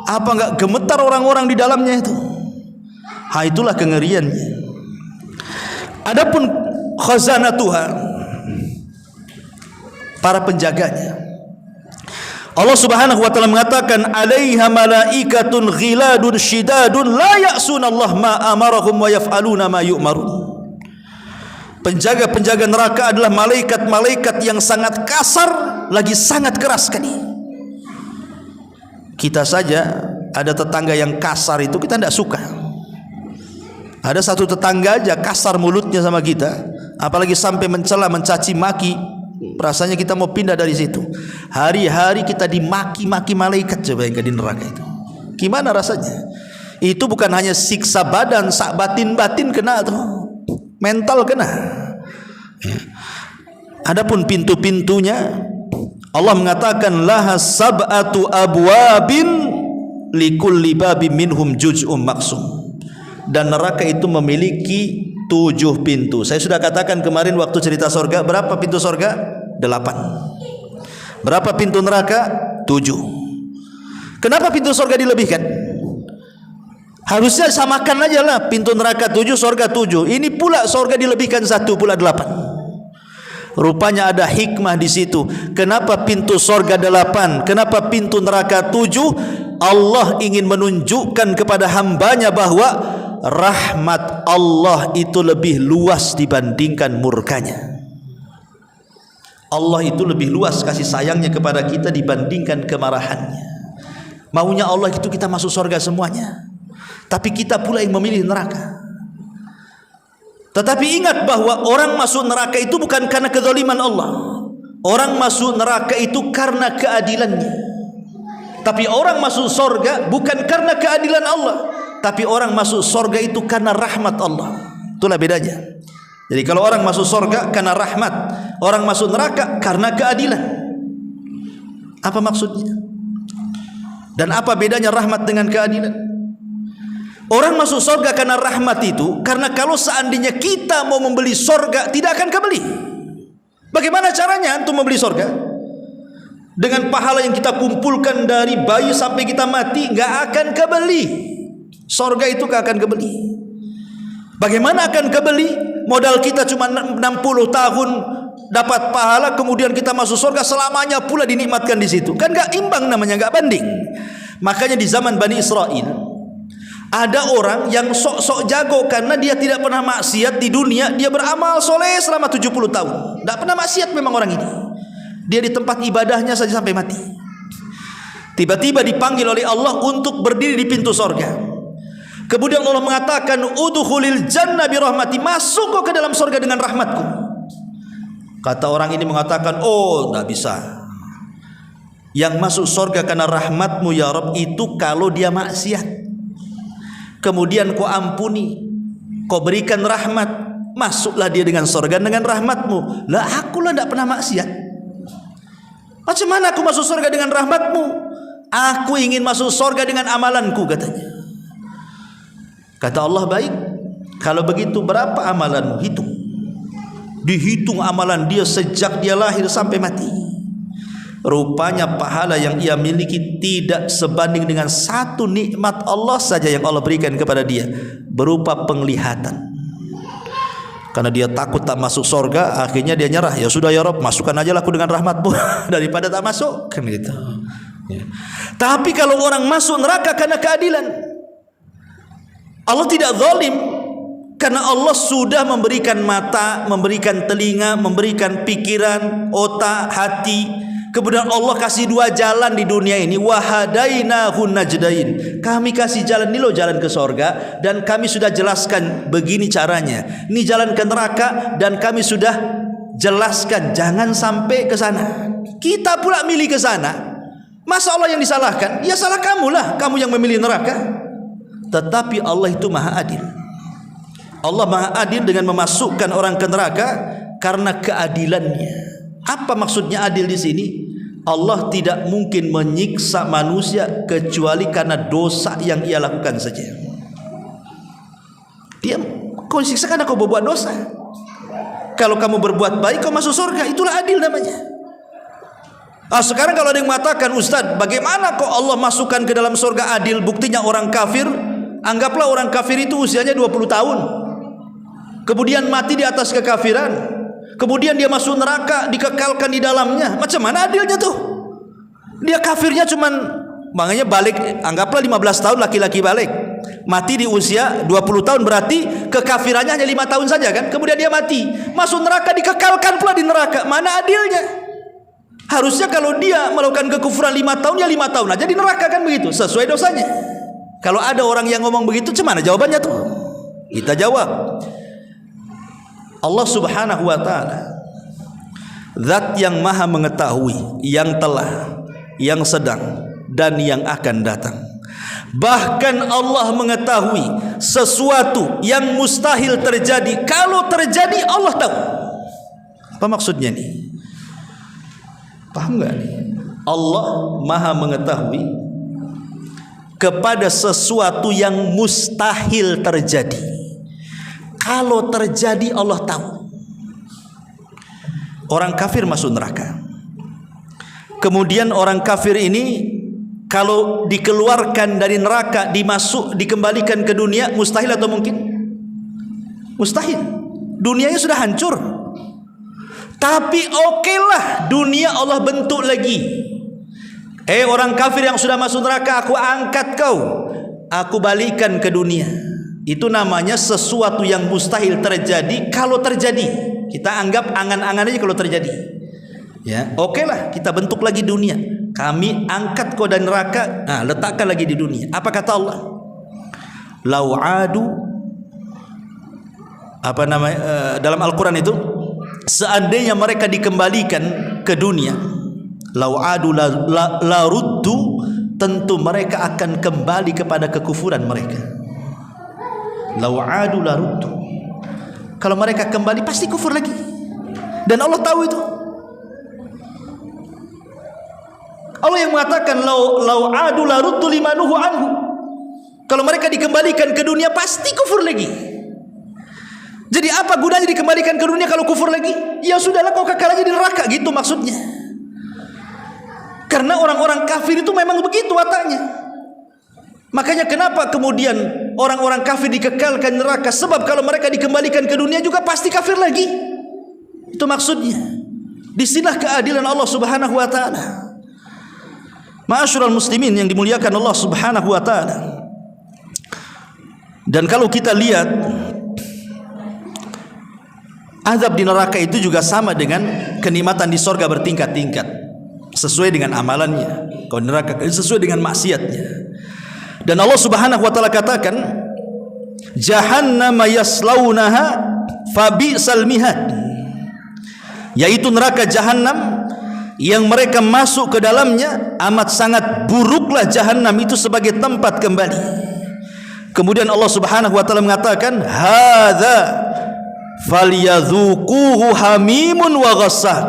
Apa enggak gemetar orang-orang di dalamnya itu? Itulah kengeriannya. Adapun khazanatuha, para penjaganya, Allah Subhanahu wa taala mengatakan alaiha malaikatun ghiladun shidadun la ya'sunallah ma amarahum wa yaf'aluna ma yu'marun. Penjaga-penjaga neraka adalah malaikat-malaikat yang sangat kasar lagi sangat keras sekali. Kita saja ada tetangga yang kasar itu kita tidak suka. Ada satu tetangga aja kasar mulutnya sama kita, apalagi sampai mencela, mencaci maki, rasanya kita mau pindah dari situ. Hari-hari kita dimaki-maki malaikat, coba yang di neraka itu. Gimana rasanya? Itu bukan hanya siksa badan, sak batin-batin kena tuh. Mental kena. Adapun pintu-pintunya, Allah mengatakan laha sab'atu abwabin likulli babin minhum juz'um maksum. Dan neraka itu memiliki 7 pintu. Saya sudah katakan kemarin waktu cerita surga, berapa pintu surga? 8. Berapa pintu neraka? 7. Kenapa pintu surga dilebihkan? Harusnya samakan aja lah, pintu neraka 7, surga 7. Ini pula surga dilebihkan 1, pula 8. Rupanya ada hikmah di situ. Kenapa pintu surga 8? Kenapa pintu neraka 7? Allah ingin menunjukkan kepada hambanya bahwa rahmat Allah itu lebih luas dibandingkan murkanya. Allah itu lebih luas kasih sayangnya kepada kita dibandingkan kemarahannya. Maunya Allah itu kita masuk surga semuanya, tapi kita pula yang memilih neraka. Tetapi ingat bahwa orang masuk neraka itu bukan karena kezaliman Allah. Orang masuk neraka itu karena keadilannya. Tapi orang masuk surga bukan karena keadilan Allah, tapi orang masuk surga itu karena rahmat Allah. Itulah bedanya. Jadi kalau orang masuk surga karena rahmat, orang masuk neraka karena keadilan. Apa maksudnya? Dan apa bedanya rahmat dengan keadilan? Orang masuk surga karena rahmat itu karena kalau seandainya kita mau membeli surga tidak akan kebeli. Bagaimana caranya untuk membeli surga? Dengan pahala yang kita kumpulkan dari bayi sampai kita mati nggak akan kebeli. Surga itu nggak akan kebeli. Bagaimana akan kebeli? Modal kita cuma 60 tahun dapat pahala, kemudian kita masuk surga selamanya pula dinikmatkan di situ. Kan nggak imbang namanya, nggak banding. Makanya di zaman Bani Israel ada orang yang sok-sok jago karena dia tidak pernah maksiat di dunia, dia beramal soleh selama 70 tahun. Tidak pernah maksiat memang orang ini. Dia di tempat ibadahnya saja sampai mati. Tiba-tiba dipanggil oleh Allah untuk berdiri di pintu surga. Kemudian Allah mengatakan, udkhulil jannah bi rahmati, masuk kau ke dalam surga dengan rahmatku. Kata orang ini mengatakan, oh tidak bisa. Yang masuk surga karena rahmatmu ya Rabb itu kalau dia maksiat. Kemudian kau ampuni, kau berikan rahmat, masuklah dia dengan surga dengan rahmatmu. Lah akulah tidak pernah maksiat. Macam mana aku masuk surga dengan rahmatmu? Aku ingin masuk surga dengan amalanku, katanya. Kata Allah, baik, kalau begitu berapa amalanmu? Hitung. Dihitung amalan dia sejak dia lahir sampai mati. Rupanya pahala yang ia miliki tidak sebanding dengan satu nikmat Allah saja yang Allah berikan kepada dia, berupa penglihatan. Karena dia takut tak masuk surga, akhirnya dia nyerah. Ya sudah ya Rabb, masukkan aja aku dengan rahmatmu daripada tak masuk, kan gitu. Ya. Tapi kalau orang masuk neraka karena keadilan, Allah tidak zalim, karena Allah sudah memberikan mata, memberikan telinga, memberikan pikiran, otak, hati. Kemudian Allah kasih dua jalan di dunia ini, wahadainahun najdain. Kami kasih jalan ini loh, jalan ke sorga, dan kami sudah jelaskan begini caranya. Ini jalan ke neraka dan kami sudah jelaskan jangan sampai ke sana. Kita pula milih ke sana. Masa Allah yang disalahkan? Ya salah kamulah, kamu yang memilih neraka. Tetapi Allah itu maha adil. Allah maha adil dengan memasukkan orang ke neraka karena keadilannya. Apa maksudnya adil di sini? Allah tidak mungkin menyiksa manusia kecuali karena dosa yang ia lakukan saja. Dia kau siksa karena kau berbuat dosa. Kalau kamu berbuat baik kau masuk surga, itulah adil namanya. Sekarang kalau ada yang mengatakan, Ustaz, bagaimana kok Allah masukkan ke dalam surga adil? Buktinya orang kafir, anggaplah orang kafir itu usianya 20 tahun, kemudian mati di atas kekafiran, kemudian dia masuk neraka, dikekalkan di dalamnya. Macam mana adilnya tuh? Dia kafirnya cuman, makanya balik, anggaplah 15 tahun laki-laki balik, mati di usia 20 tahun, berarti kekafirannya hanya 5 tahun saja kan? Kemudian dia mati, masuk neraka, dikekalkan pula di neraka. Mana adilnya? Harusnya kalau dia melakukan kekufuran 5 tahun, ya 5 tahun aja di neraka, kan begitu, sesuai dosanya. Kalau ada orang yang ngomong begitu, gimana jawabannya tuh? Kita jawab, Allah subhanahu wa ta'ala zat yang maha mengetahui yang telah, yang sedang, dan yang akan datang. Bahkan Allah mengetahui sesuatu yang mustahil terjadi. Kalau terjadi Allah tahu. Apa maksudnya nih? Paham gak nih? Allah maha mengetahui kepada sesuatu yang mustahil terjadi. Kalau terjadi Allah tahu. Orang kafir masuk neraka. Kemudian orang kafir ini kalau dikeluarkan dari neraka, dikembalikan ke dunia, mustahil atau mungkin? Mustahil. Dunianya sudah hancur. Tapi okelah, dunia Allah bentuk lagi. Orang kafir yang sudah masuk neraka, aku angkat kau, aku balikan ke dunia. Itu namanya sesuatu yang mustahil terjadi. Kalau terjadi, kita anggap angan-angan aja kalau terjadi. Ya, okelah, kita bentuk lagi dunia. Kami angkat kau dari neraka, letakkan lagi di dunia. Apa kata Allah? Lau'adu, apa namanya dalam Al-Quran itu? Seandainya mereka dikembalikan ke dunia, lau'adu la ruddu, tentu mereka akan kembali kepada kekufuran mereka. Lau'adu la ruddu, Kalau mereka kembali pasti kufur lagi. Dan Allah tahu itu. Allah yang mengatakan lau adu la ruddu limanuhu anhu. Kalau mereka dikembalikan ke dunia pasti kufur lagi. Jadi apa gunanya dikembalikan ke dunia kalau kufur lagi? Ya sudahlah, kau kekal aja di neraka, gitu maksudnya. Karena orang-orang kafir itu memang begitu wataknya. Makanya kenapa kemudian orang-orang kafir dikekalkan neraka? Sebab kalau mereka dikembalikan ke dunia juga pasti kafir lagi. Itu maksudnya. Disinilah keadilan Allah Subhanahu wa taala. Ma'asyiral muslimin yang dimuliakan Allah Subhanahu wa taala. Dan kalau kita lihat azab di neraka itu juga sama dengan kenikmatan di sorga, bertingkat-tingkat sesuai dengan amalannya. Kalau neraka sesuai dengan maksiatnya. Dan Allah Subhanahu wa taala katakan, jahannam yaslaunaha fabi'sal mihad, yaitu neraka jahanam yang mereka masuk ke dalamnya amat sangat buruklah jahanam itu sebagai tempat kembali. Kemudian Allah Subhanahu wa taala mengatakan, hadza falyadzuquhu hamimun wa ghassaq.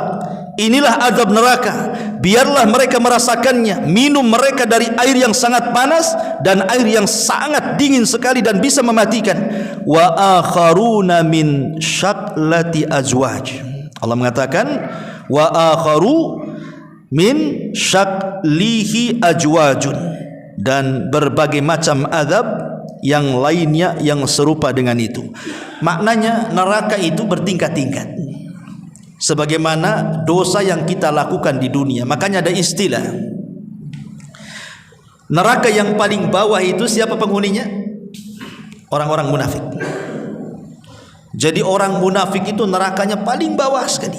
Inilah azab neraka, biarlah mereka merasakannya. Minum mereka dari air yang sangat panas dan air yang sangat dingin sekali dan bisa mematikan. Wa akharuna min syaklati azwaj. Allah mengatakan wa akharu min syaklihi ajwajun, dan berbagai macam azab yang lainnya yang serupa dengan itu. Maknanya neraka itu bertingkat-tingkat sebagaimana dosa yang kita lakukan di dunia. Makanya ada istilah neraka yang paling bawah itu siapa penghuninya? Orang-orang munafik. Jadi orang munafik itu nerakanya paling bawah sekali.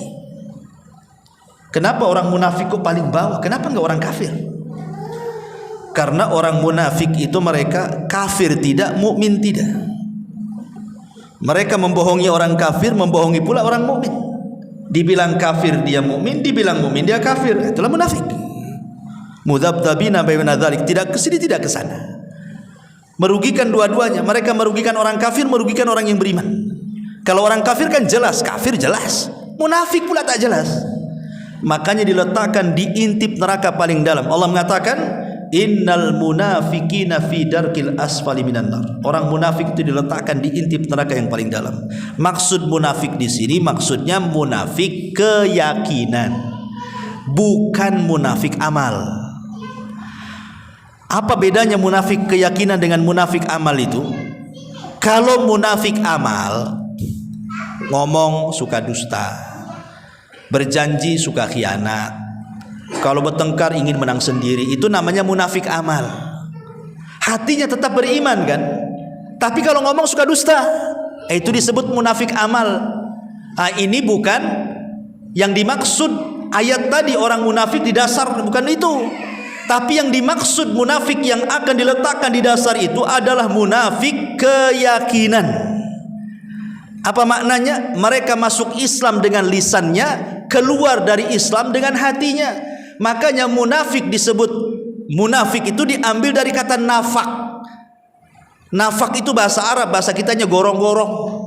Kenapa orang munafik kok paling bawah? Kenapa enggak orang kafir? Karena orang munafik itu mereka kafir tidak, mukmin tidak. Mereka membohongi orang kafir, membohongi pula orang mukmin. Dibilang kafir dia mukmin, dibilang mukmin dia kafir. Itulah munafik. Mudzabdzabina baina dzalik, tidak ke sini tidak ke sana. Merugikan dua-duanya. Mereka merugikan orang kafir, merugikan orang yang beriman. Kalau orang kafir kan jelas, kafir jelas. Munafik pula tak jelas. Makanya diletakkan di intip neraka paling dalam. Allah mengatakan, innal munafiqina fi darkil asfali minan nar. Orang munafik itu diletakkan di intip neraka yang paling dalam. Maksud munafik di sini maksudnya munafik keyakinan, bukan munafik amal. Apa bedanya munafik keyakinan dengan munafik amal itu? Kalau munafik amal, ngomong suka dusta, berjanji suka khianat, kalau bertengkar ingin menang sendiri, itu namanya munafik amal. Hatinya tetap beriman kan, tapi kalau ngomong suka dusta, itu disebut munafik amal. Ini bukan yang dimaksud ayat tadi. Orang munafik di dasar bukan itu. Tapi yang dimaksud munafik yang akan diletakkan di dasar itu adalah munafik keyakinan. Apa maknanya? Mereka masuk Islam dengan lisannya, keluar dari Islam dengan hatinya. Makanya munafik disebut munafik itu diambil dari kata nafak. Nafak itu bahasa Arab, bahasa kitanya gorong-gorong.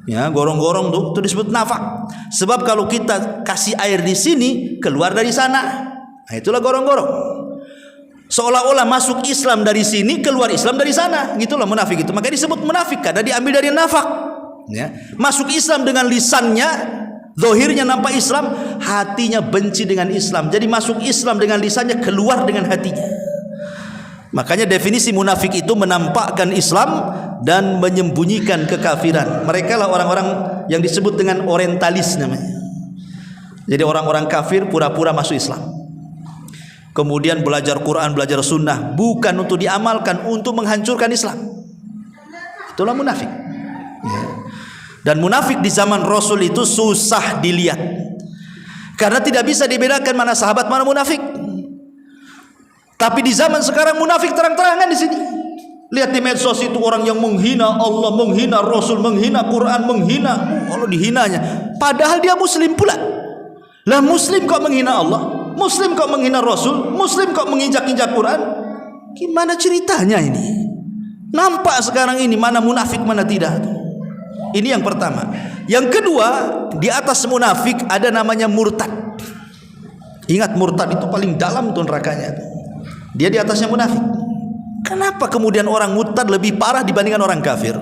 Ya, gorong-gorong tuh itu disebut nafak. Sebab kalau kita kasih air di sini, keluar dari sana. Nah, itulah gorong-gorong. Seolah-olah masuk Islam dari sini, keluar Islam dari sana. Gitulah munafik itu. Makanya disebut munafik karena diambil dari nafak. Ya, masuk Islam dengan lisannya, zahirnya nampak Islam, hatinya benci dengan Islam. Jadi masuk Islam dengan lisannya, keluar dengan hatinya. Makanya definisi munafik itu menampakkan Islam dan menyembunyikan kekafiran. Mereka lah orang-orang yang disebut dengan orientalis namanya. Jadi orang-orang kafir pura-pura masuk Islam, kemudian belajar Quran, belajar sunnah, bukan untuk diamalkan, untuk menghancurkan Islam. Itulah munafik. Ya. Dan munafik di zaman Rasul itu susah dilihat, karena tidak bisa dibedakan mana sahabat, mana munafik. Tapi di zaman sekarang munafik terang-terangan di sini. Lihat di medsos itu orang yang menghina Allah, menghina Rasul, menghina Quran, menghina Allah, dihinanya. Padahal dia Muslim pula. Lah Muslim kok menghina Allah? Muslim kok menghina Rasul? Muslim kok menginjak-injak Quran? Gimana ceritanya ini? Nampak sekarang ini mana munafik mana tidak. Ini yang pertama. Yang kedua, di atas munafik ada namanya murtad. Ingat, murtad itu paling dalam tuh nerakanya. Dia di atasnya munafik. Kenapa kemudian orang murtad lebih parah dibandingkan orang kafir?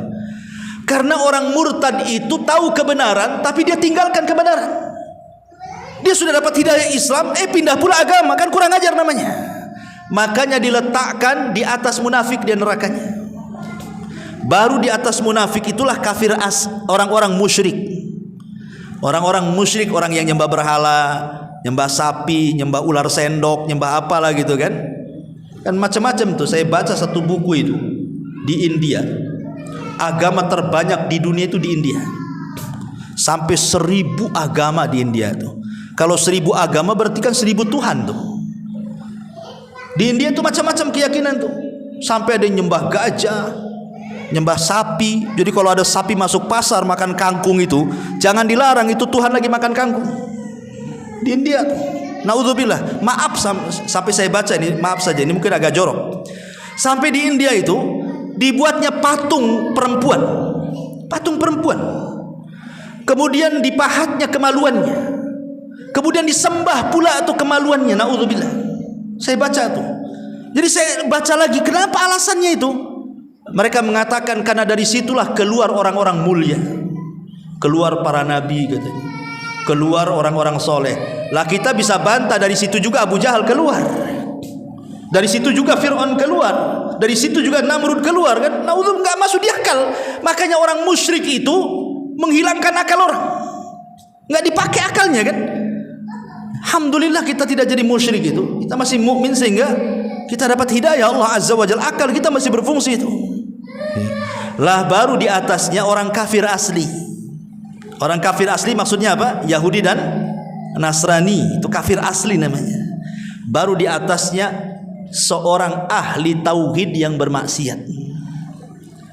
Karena orang murtad itu tahu kebenaran, tapi dia tinggalkan kebenaran. Dia sudah dapat hidayah Islam, pindah pula agama, kan kurang ajar namanya. Makanya diletakkan di atas munafik di nerakanya. Baru di atas munafik itulah kafir orang-orang musyrik. Orang-orang musyrik, orang yang nyembah berhala, nyembah sapi, nyembah ular sendok, nyembah apalah gitu kan. Kan macam-macam tuh. Saya baca satu buku itu di India. Agama terbanyak di dunia itu di India. Sampai 1000 agama di India tuh. Kalau 1000 agama berarti kan 1000 Tuhan tuh. Di India tuh macam-macam keyakinan tuh. Sampai ada yang nyembah gajah, nyembah sapi. Jadi kalau ada sapi masuk pasar makan kangkung itu, jangan dilarang, itu Tuhan lagi makan kangkung. Di India tuh. Naudzubillah. Maaf sampai saya baca ini, maaf saja ini mungkin agak jorok. Sampai di India itu dibuatnya patung perempuan. Patung perempuan. Kemudian dipahatnya kemaluannya. Kemudian disembah pula atau kemaluannya. Naudzubillah. Saya baca tuh. Jadi saya baca lagi, kenapa alasannya itu? Mereka mengatakan karena dari situlah keluar orang-orang mulia, keluar para nabi katanya, keluar orang-orang soleh. Lah kita bisa bantah, dari situ juga Abu Jahal keluar, dari situ juga Fir'aun keluar, dari situ juga Namrud keluar kan. Naudzubillah, nggak masuk di akal. Makanya orang musyrik itu menghilangkan akal orang, nggak dipakai akalnya kan. Alhamdulillah kita tidak jadi musyrik itu, kita masih mukmin sehingga kita dapat hidayah Allah Azza wa Jalla, akal kita masih berfungsi itu. Lah baru di atasnya orang kafir asli. Orang kafir asli maksudnya apa? Yahudi dan Nasrani, itu kafir asli namanya. Baru di atasnya seorang ahli tauhid yang bermaksiat.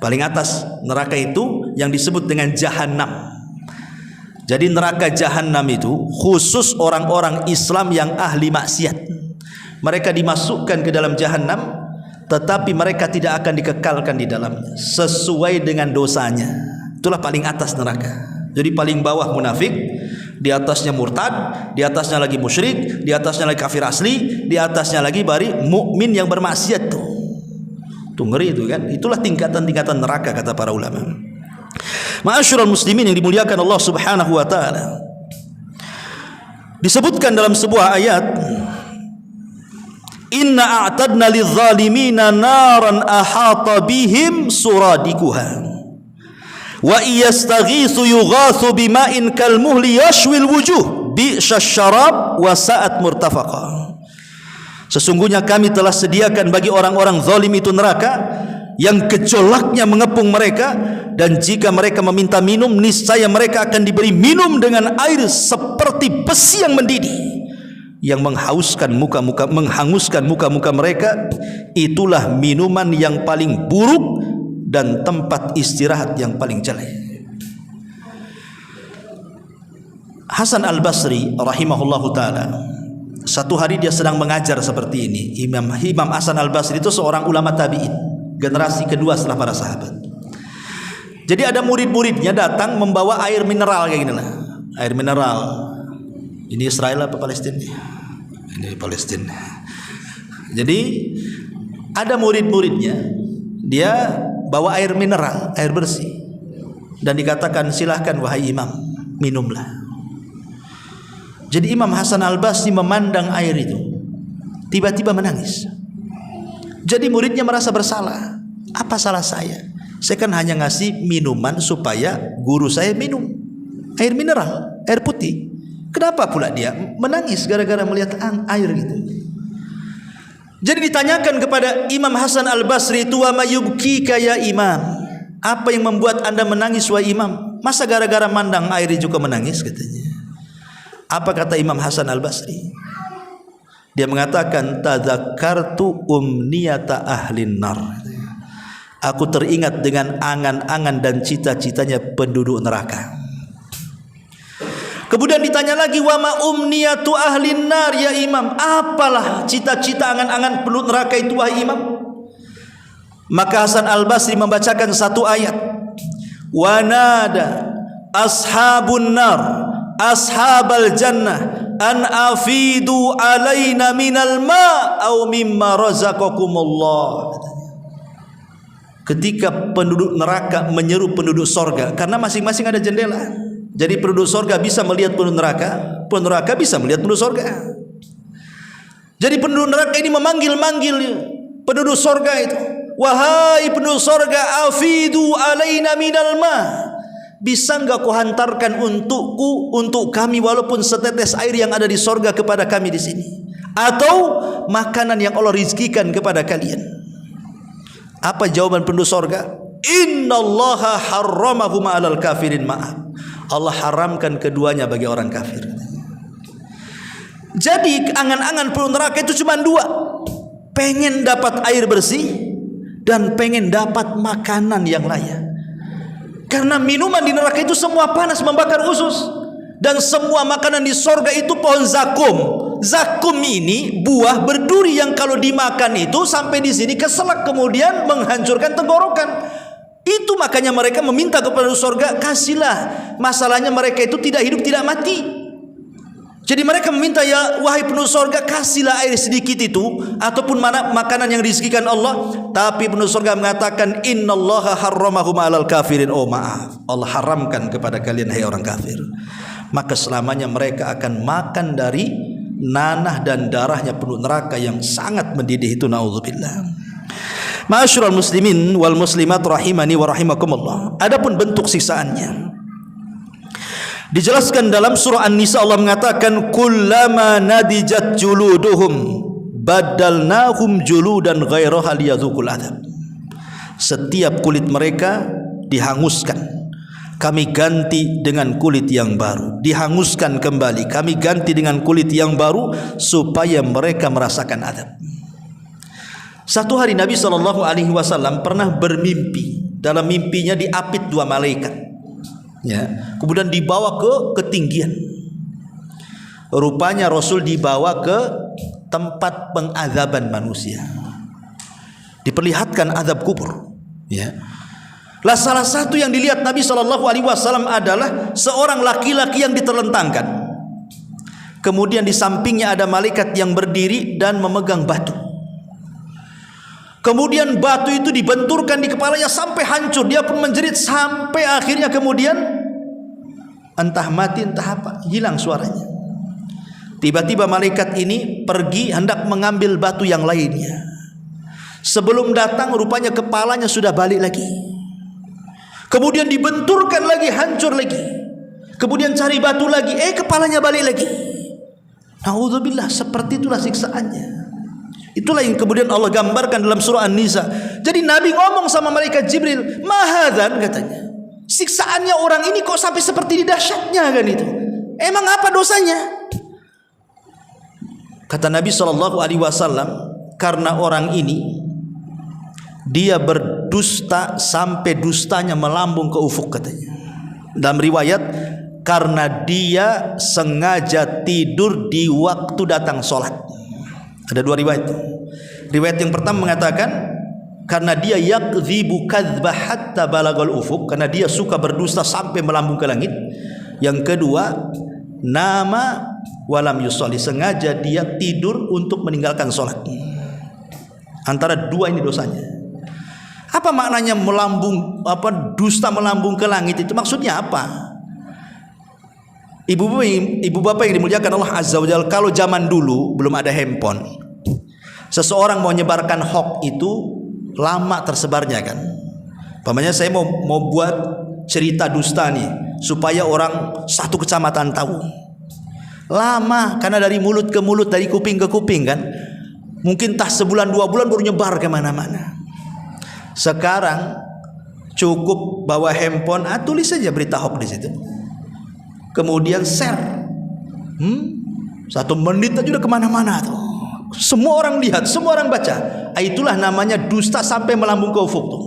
Paling atas neraka itu yang disebut dengan Jahannam. Jadi neraka Jahannam itu khusus orang-orang Islam yang ahli maksiat. Mereka dimasukkan ke dalam Jahannam, tetapi mereka tidak akan dikekalkan di dalamnya sesuai dengan dosanya. Itulah paling atas neraka. Jadi paling bawah munafik, di atasnya murtad, di atasnya lagi musyrik, di atasnya lagi kafir asli, di atasnya lagi bari mukmin yang bermaksiat tuh. Tuh ngeri itu kan. Itulah tingkatan-tingkatan neraka kata para ulama. Ma'asyiral muslimin yang dimuliakan Allah Subhanahu wa taala. Disebutkan dalam sebuah ayat, inna a'tadna lidh-dhalimina naran ahata bihim suradikuha wa iyastaghithu yughathu bima'in kalmuhli yashwil wujuh bi'sasy syarab wa sa'at murtafaqa. Sesungguhnya kami telah sediakan bagi orang-orang zalim itu neraka yang gejolaknya mengepung mereka, dan jika mereka meminta minum niscaya mereka akan diberi minum dengan air seperti besi yang mendidih yang menghanguskan muka-muka mereka. Itulah minuman yang paling buruk dan tempat istirahat yang paling jelek. Hasan Al-Basri rahimahullahu taala, satu hari dia sedang mengajar seperti ini. Imam Hasan Al-Basri itu seorang ulama tabi'in, generasi kedua setelah para sahabat. Jadi ada murid-muridnya datang membawa air mineral kayak gini lah. Air mineral. Ini Israel apa Palestina? Ini Palestina. Jadi ada murid-muridnya, dia bawa air mineral, air bersih, dan dikatakan silahkan wahai imam, minumlah. Jadi Imam Hasan Al-Basri memandang air itu, tiba-tiba menangis. Jadi muridnya merasa bersalah. Apa salah saya? Saya kan hanya ngasih minuman supaya guru saya minum air mineral, air putih. Kenapa pula dia menangis gara-gara melihat air gitu? Jadi ditanyakan kepada Imam Hasan Al-Basri itu, wa mayubkika ya imam, apa yang membuat anda menangis wahai imam? Masa gara-gara mandang air juga menangis katanya. Apa kata Imam Hasan Al-Basri? Dia mengatakan, tadzakartu umniyata ahlin nar. Aku teringat dengan angan-angan dan cita-citanya penduduk neraka. Kemudian ditanya lagi, wa ma umniyatu ahlin nar ya imam, apalah cita-cita angan-angan penduduk neraka itu wahai imam? Maka Hasan Al-Basri membacakan satu ayat, wa nada ashabun nar ashabal jannah an afidu alaina minal ma au mimma razaqakumullah. Ketika penduduk neraka menyeru penduduk sorga, karena masing-masing ada jendela, jadi penduduk sorga bisa melihat penduduk neraka bisa melihat penduduk sorga. Jadi penduduk neraka ini memanggil-manggil penduduk sorga itu, wahai penduduk sorga, afidu alaina minal ma, bisa enggak kau hantarkan untukku, untuk kami, walaupun setetes air yang ada di sorga kepada kami di sini, atau makanan yang Allah rizkikan kepada kalian. Apa jawaban penduduk sorga? Innallaha harramahuma alal kafirin ma'ab. Allah haramkan keduanya bagi orang kafir. Jadi angan-angan penduduk neraka itu cuma dua, pengen dapat air bersih dan pengen dapat makanan yang layak. Karena minuman di neraka itu semua panas, membakar usus, dan semua makanan di sorga itu pohon zakum. Zakum ini buah berduri yang kalau dimakan itu sampai di sini keselak, kemudian menghancurkan tenggorokan. Itu makanya mereka meminta kepada surga, kasihlah. Masalahnya mereka itu tidak hidup tidak mati. Jadi mereka meminta, ya wahai penduduk surga, kasihlah air sedikit itu ataupun mana makanan yang dirizkikan Allah. Tapi penduduk surga mengatakan, innallaha harramahum alal kafirin. Oh maaf, Allah haramkan kepada kalian hai orang kafir. Maka selamanya mereka akan makan dari nanah dan darahnya penduduk neraka yang sangat mendidih itu, naudzubillah. Ma'asyiral muslimin wal muslimat rahimani wa rahimakumullah. Adapun bentuk siksaannya dijelaskan dalam surah An-Nisa. Allah mengatakan, kullama nadijat juluduhum badalnahum juludan ghairaha liyadzuqul adzab. Setiap kulit mereka dihanguskan, kami ganti dengan kulit yang baru. Dihanguskan kembali, kami ganti dengan kulit yang baru supaya mereka merasakan azab. Satu hari Nabi SAW pernah bermimpi. Dalam mimpinya diapit dua malaikat, ya, kemudian dibawa ke ketinggian. Rupanya Rasul dibawa ke tempat pengazaban manusia, diperlihatkan azab kubur, ya. Lah salah satu yang dilihat Nabi SAW adalah seorang laki-laki yang diterlentangkan. Kemudian di sampingnya ada malaikat yang berdiri dan memegang batu. Kemudian batu itu dibenturkan di kepalanya sampai hancur. Dia pun menjerit sampai akhirnya kemudian entah mati entah apa, hilang suaranya. Tiba-tiba malaikat ini pergi hendak mengambil batu yang lainnya. Sebelum datang rupanya kepalanya sudah balik lagi. Kemudian dibenturkan lagi, hancur lagi. Kemudian cari batu lagi, kepalanya balik lagi. Naudzubillah, seperti itulah siksaannya. Itulah yang kemudian Allah gambarkan dalam surah An-Nisa. Jadi Nabi ngomong sama malaikat Jibril, "Mahadan," katanya. Siksaannya orang ini kok sampai seperti dahsyatnya kan itu? Emang apa dosanya? Kata Nabi SAW, karena orang ini dia berdusta sampai dustanya melambung ke ufuk, katanya. Dalam riwayat, karena dia sengaja tidur di waktu datang sholat. Ada dua riwayat. Riwayat yang pertama mengatakan karena dia yakdzibu kadzba hatta balagal ufuk, karena dia suka berdusta sampai melambung ke langit. Yang kedua, nama walam yusolli, sengaja dia tidur untuk meninggalkan sholat. Antara dua ini dosanya. Apa maknanya melambung, dusta melambung ke langit itu maksudnya apa? Ibu bapak yang dimuliakan Allah Azza wa Jalla, kalau zaman dulu belum ada handphone, seseorang mau menyebarkan hoax itu lama tersebarnya kan. Pamannya saya mau buat cerita dusta nih supaya orang satu kecamatan tahu. Lama, karena dari mulut ke mulut, dari kuping ke kuping kan. Mungkin tak sebulan 2 bulan baru nyebar kemana-mana. Sekarang cukup bawa handphone, tulis saja berita hoax di situ. Kemudian share, 1 menit aja udah kemana-mana tuh. Semua orang lihat, semua orang baca. Itulah namanya dusta sampai melambung ke ufuk tuh.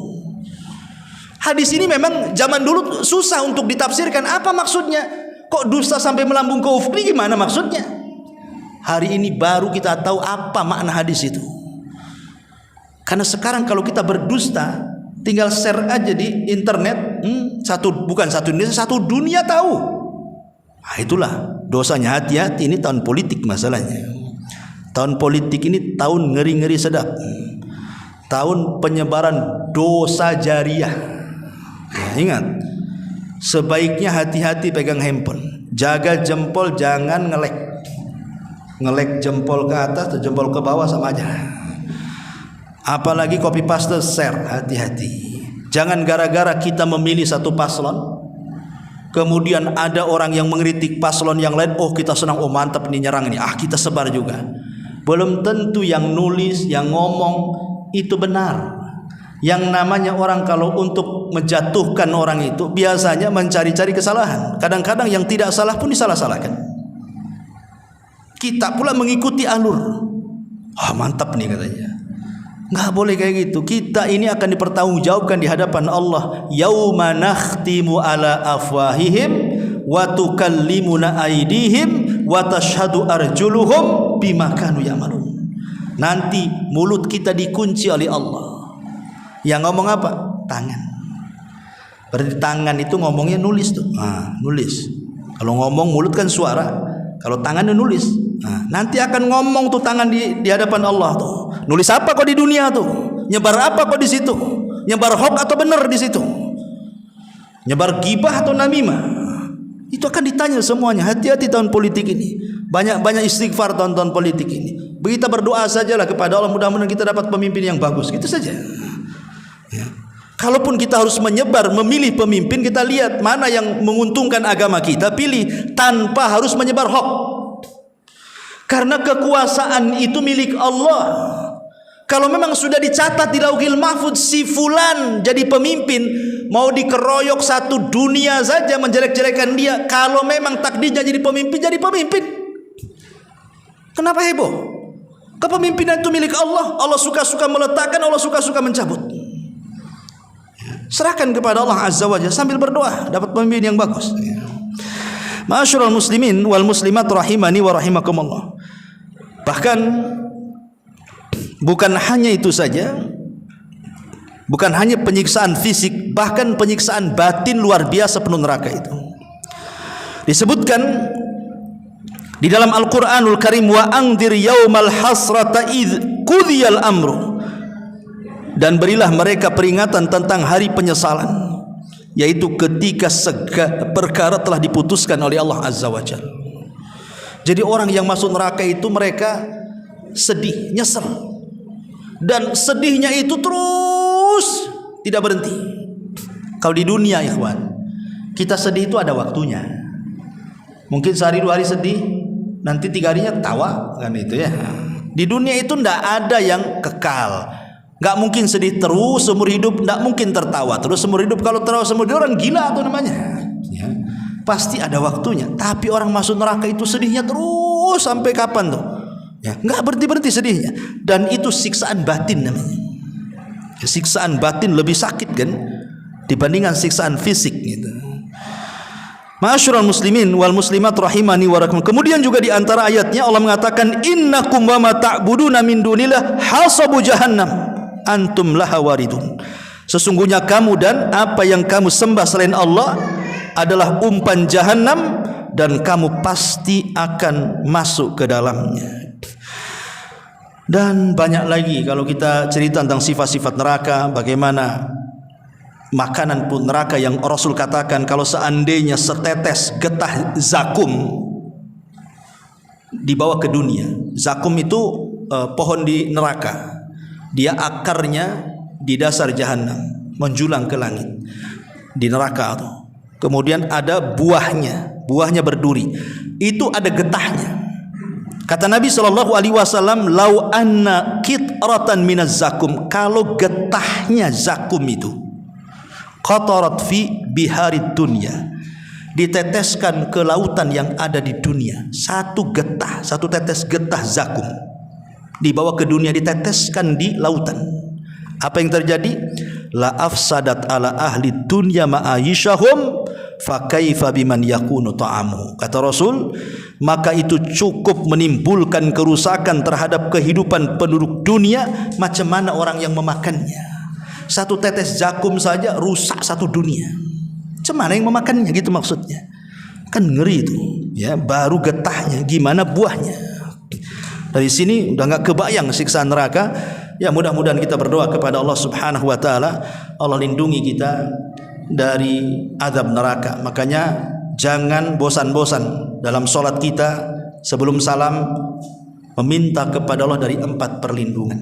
Hadis ini memang zaman dulu susah untuk ditafsirkan. Apa maksudnya? Kok dusta sampai melambung ke ufuk ini gimana maksudnya? Hari ini baru kita tahu apa makna hadis itu. Karena sekarang kalau kita berdusta, tinggal share aja di internet, bukan satu Indonesia, satu dunia tahu. Nah, itulah dosanya. Hati-hati, ini tahun politik masalahnya. Tahun politik ini tahun ngeri-ngeri sedap. Tahun penyebaran dosa jariah. Ya, ingat, sebaiknya hati-hati pegang handphone. Jaga jempol, jangan ngelek. Ngelek jempol ke atas atau jempol ke bawah sama aja. Apalagi copy paste share, hati-hati. Jangan gara-gara kita memilih satu paslon, kemudian ada orang yang mengkritik paslon yang lain, oh kita senang, oh mantap ini nyerang ini, kita sebar juga. Belum tentu yang nulis, yang ngomong itu benar. Yang namanya orang kalau untuk menjatuhkan orang itu biasanya mencari-cari kesalahan. Kadang-kadang yang tidak salah pun disalah-salahkan. Kita pula mengikuti alur. Mantap nih katanya. Nggak boleh kayak gitu. Kita ini akan dipertanggungjawabkan di hadapan Allah. Yauma nakhtimu ala afwahihim wa tukallimuna aydihim wa tashhadu arjuluhum bima kanu ya'malun. Nanti mulut kita dikunci oleh Allah. Yang ngomong apa? Tangan. Berarti tangan itu ngomongnya nulis tuh. Nulis. Kalau ngomong mulut kan suara. Kalau tangannya nulis. Nanti akan ngomong tuh tangan di hadapan Allah tuh. Nulis apa kok di dunia tuh? Nyebar apa kok di situ? Nyebar hoax atau benar di situ? Nyebar gibah atau namimah? Itu akan ditanya semuanya. Hati-hati tahun politik ini. Banyak istighfar tahun-tahun politik ini. Kita berdoa sajalah kepada Allah, mudah-mudahan kita dapat pemimpin yang bagus. Gitu saja. Ya. Kalaupun kita harus memilih pemimpin, kita lihat mana yang menguntungkan agama kita, pilih tanpa harus menyebar hoax. Karena kekuasaan itu milik Allah. Kalau memang sudah dicatat di Lauhil Mahfuz si fulan jadi pemimpin, mau dikeroyok satu dunia saja menjelek-jelekan dia. Kalau memang takdirnya jadi pemimpin, jadi pemimpin. Kenapa heboh? Kepemimpinan itu milik Allah. Allah suka-suka meletakkan, Allah suka-suka mencabut. Serahkan kepada Allah Azza wa Jalla sambil berdoa dapat pemimpin yang bagus. Ma'asyiral muslimin wal muslimat rahimani wa rahimakumullah. Bahkan bukan hanya itu saja, bukan hanya penyiksaan fisik, bahkan penyiksaan batin luar biasa penuh neraka itu. Disebutkan di dalam Al-Qur'anul Karim, wa angdir yaumal hasrata idz qudiyal amru. Dan berilah mereka peringatan tentang hari penyesalan, yaitu ketika perkara telah diputuskan oleh Allah Azza wa Jalla. Jadi orang yang masuk neraka itu mereka sedih, nyesel. Dan sedihnya itu terus tidak berhenti. Kalau di dunia ikhwan, kita sedih itu ada waktunya. Mungkin sehari 2 hari sedih, nanti 3 harinya tawa, kan itu ya. Di dunia itu tidak ada yang kekal. Gak mungkin sedih terus seumur hidup, gak mungkin tertawa terus seumur hidup. Kalau tertawa seumur hidup orang gila tuh namanya ya. Pasti ada waktunya. Tapi orang masuk neraka itu sedihnya terus sampai kapan tuh ya? Gak berhenti-berhenti sedihnya. Dan itu siksaan batin namanya ya. Siksaan batin lebih sakit kan dibandingkan siksaan fisik gitu. Ma'asyiral muslimin wal muslimat rahimani wa rahimakumullah. Kemudian juga di antara ayatnya Allah mengatakan innakum wa ma ta'buduna min dunillah hasabu jahannam antum laha waridun. Sesungguhnya kamu dan apa yang kamu sembah selain Allah adalah umpan jahanam dan kamu pasti akan masuk ke dalamnya. Dan banyak lagi kalau kita cerita tentang sifat-sifat neraka, bagaimana makanan pun neraka yang Rasul katakan kalau seandainya setetes getah zakum dibawa ke dunia. Zakum itu pohon di neraka. Dia akarnya di dasar jahanam menjulang ke langit di neraka itu. Kemudian ada buahnya berduri. Itu ada getahnya. Kata Nabi SAW, lau anna kitratan minaz zakum, kalau getahnya zakum itu qatarat fi biharid dunya, diteteskan ke lautan yang ada di dunia, satu tetes getah zakum dibawa ke dunia, diteteskan di lautan, apa yang terjadi? La afsadat ala ahli dunya ma'ayishahum fa kaifa biman yakunu ta'amu. Kata Rasul, maka itu cukup menimbulkan kerusakan terhadap kehidupan penduduk dunia, macam mana orang yang memakannya. Satu tetes jakum saja rusak satu dunia. Cemana yang memakannya gitu maksudnya. Kan ngeri itu, ya, baru getahnya, gimana buahnya. Dari sini udah nggak kebayang siksaan neraka. Ya, mudah-mudahan kita berdoa kepada Allah Subhanahu wa taala, Allah lindungi kita dari azab neraka. Makanya jangan bosan-bosan dalam sholat kita sebelum salam meminta kepada Allah dari 4 perlindungan.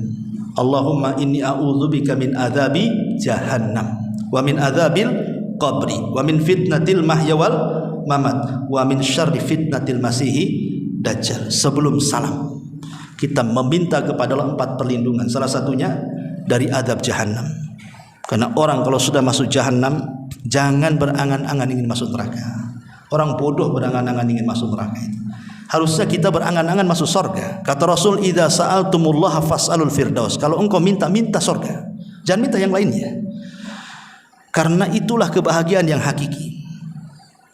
Allahumma inni a'udzubika min adzabi jahannam wa min adzabil qabri wa min fitnatil mahya wal mamat wa min syarri fitnatil masihi dajjal. Sebelum salam kita meminta kepada Allah 4 perlindungan. Salah satunya dari azab jahannam. Karena orang kalau sudah masuk jahannam, jangan berangan-angan ingin masuk neraka. Orang bodoh berangan-angan ingin masuk neraka itu. Harusnya kita berangan-angan masuk surga. Kata Rasul, idza sa'altumullaha fas'alul firdaus. Kalau engkau minta surga, jangan minta yang lainnya. Karena itulah kebahagiaan yang hakiki.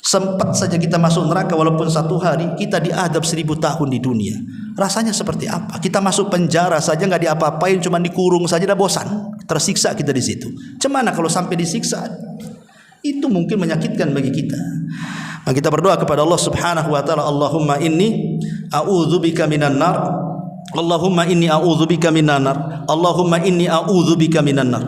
Sempat saja kita masuk neraka walaupun 1 hari, kita diadab 1000 tahun di dunia. Rasanya seperti apa? Kita masuk penjara saja nggak diapa-apain, cuma dikurung saja dah bosan. Tersiksa kita di situ. Cemana kalau sampai disiksa? Itu mungkin menyakitkan bagi kita. Nah, kita berdoa kepada Allah Subhanahu wa taala, Allahumma inni a'udzubika minan nar. Allahumma inni a'udzubika minan nar. Allahumma inni a'udzubika minan nar.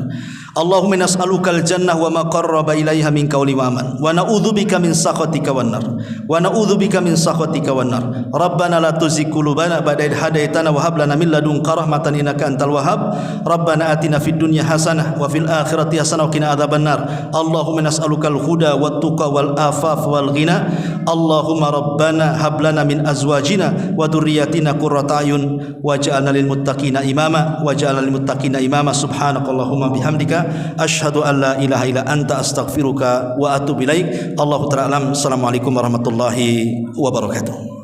Allahumma nas'alukal jannah wa ma qarraba ilaiha min qawli wa amal wa na'udzubika min sakhatika wan nar wa na'udzubika min sakhatika wan nar. Rabbana la tuzigh qulubana ba'da idh hadaitana wa hab lana min ladunka rahmatan innaka antal wahhab. Rabbana atina fid dunya hasanah wa fil akhirati hasanah wa qina adzabannar. Allahumma nas'alukal huda wat tuqa wal afaf wal ghina. Allahumma rabbana hab lana min azwajina wa dhurriyyatina qurrata ayun waj'alna lil muttaqina imama waj'alna lil muttaqina imama. Subhanakallahumma bihamdika asyhadu an la ilaha illa anta astaghfiruka wa atubu ilaik. Allahu ta'ala alam. Assalamualaikum warahmatullahi wabarakatuh.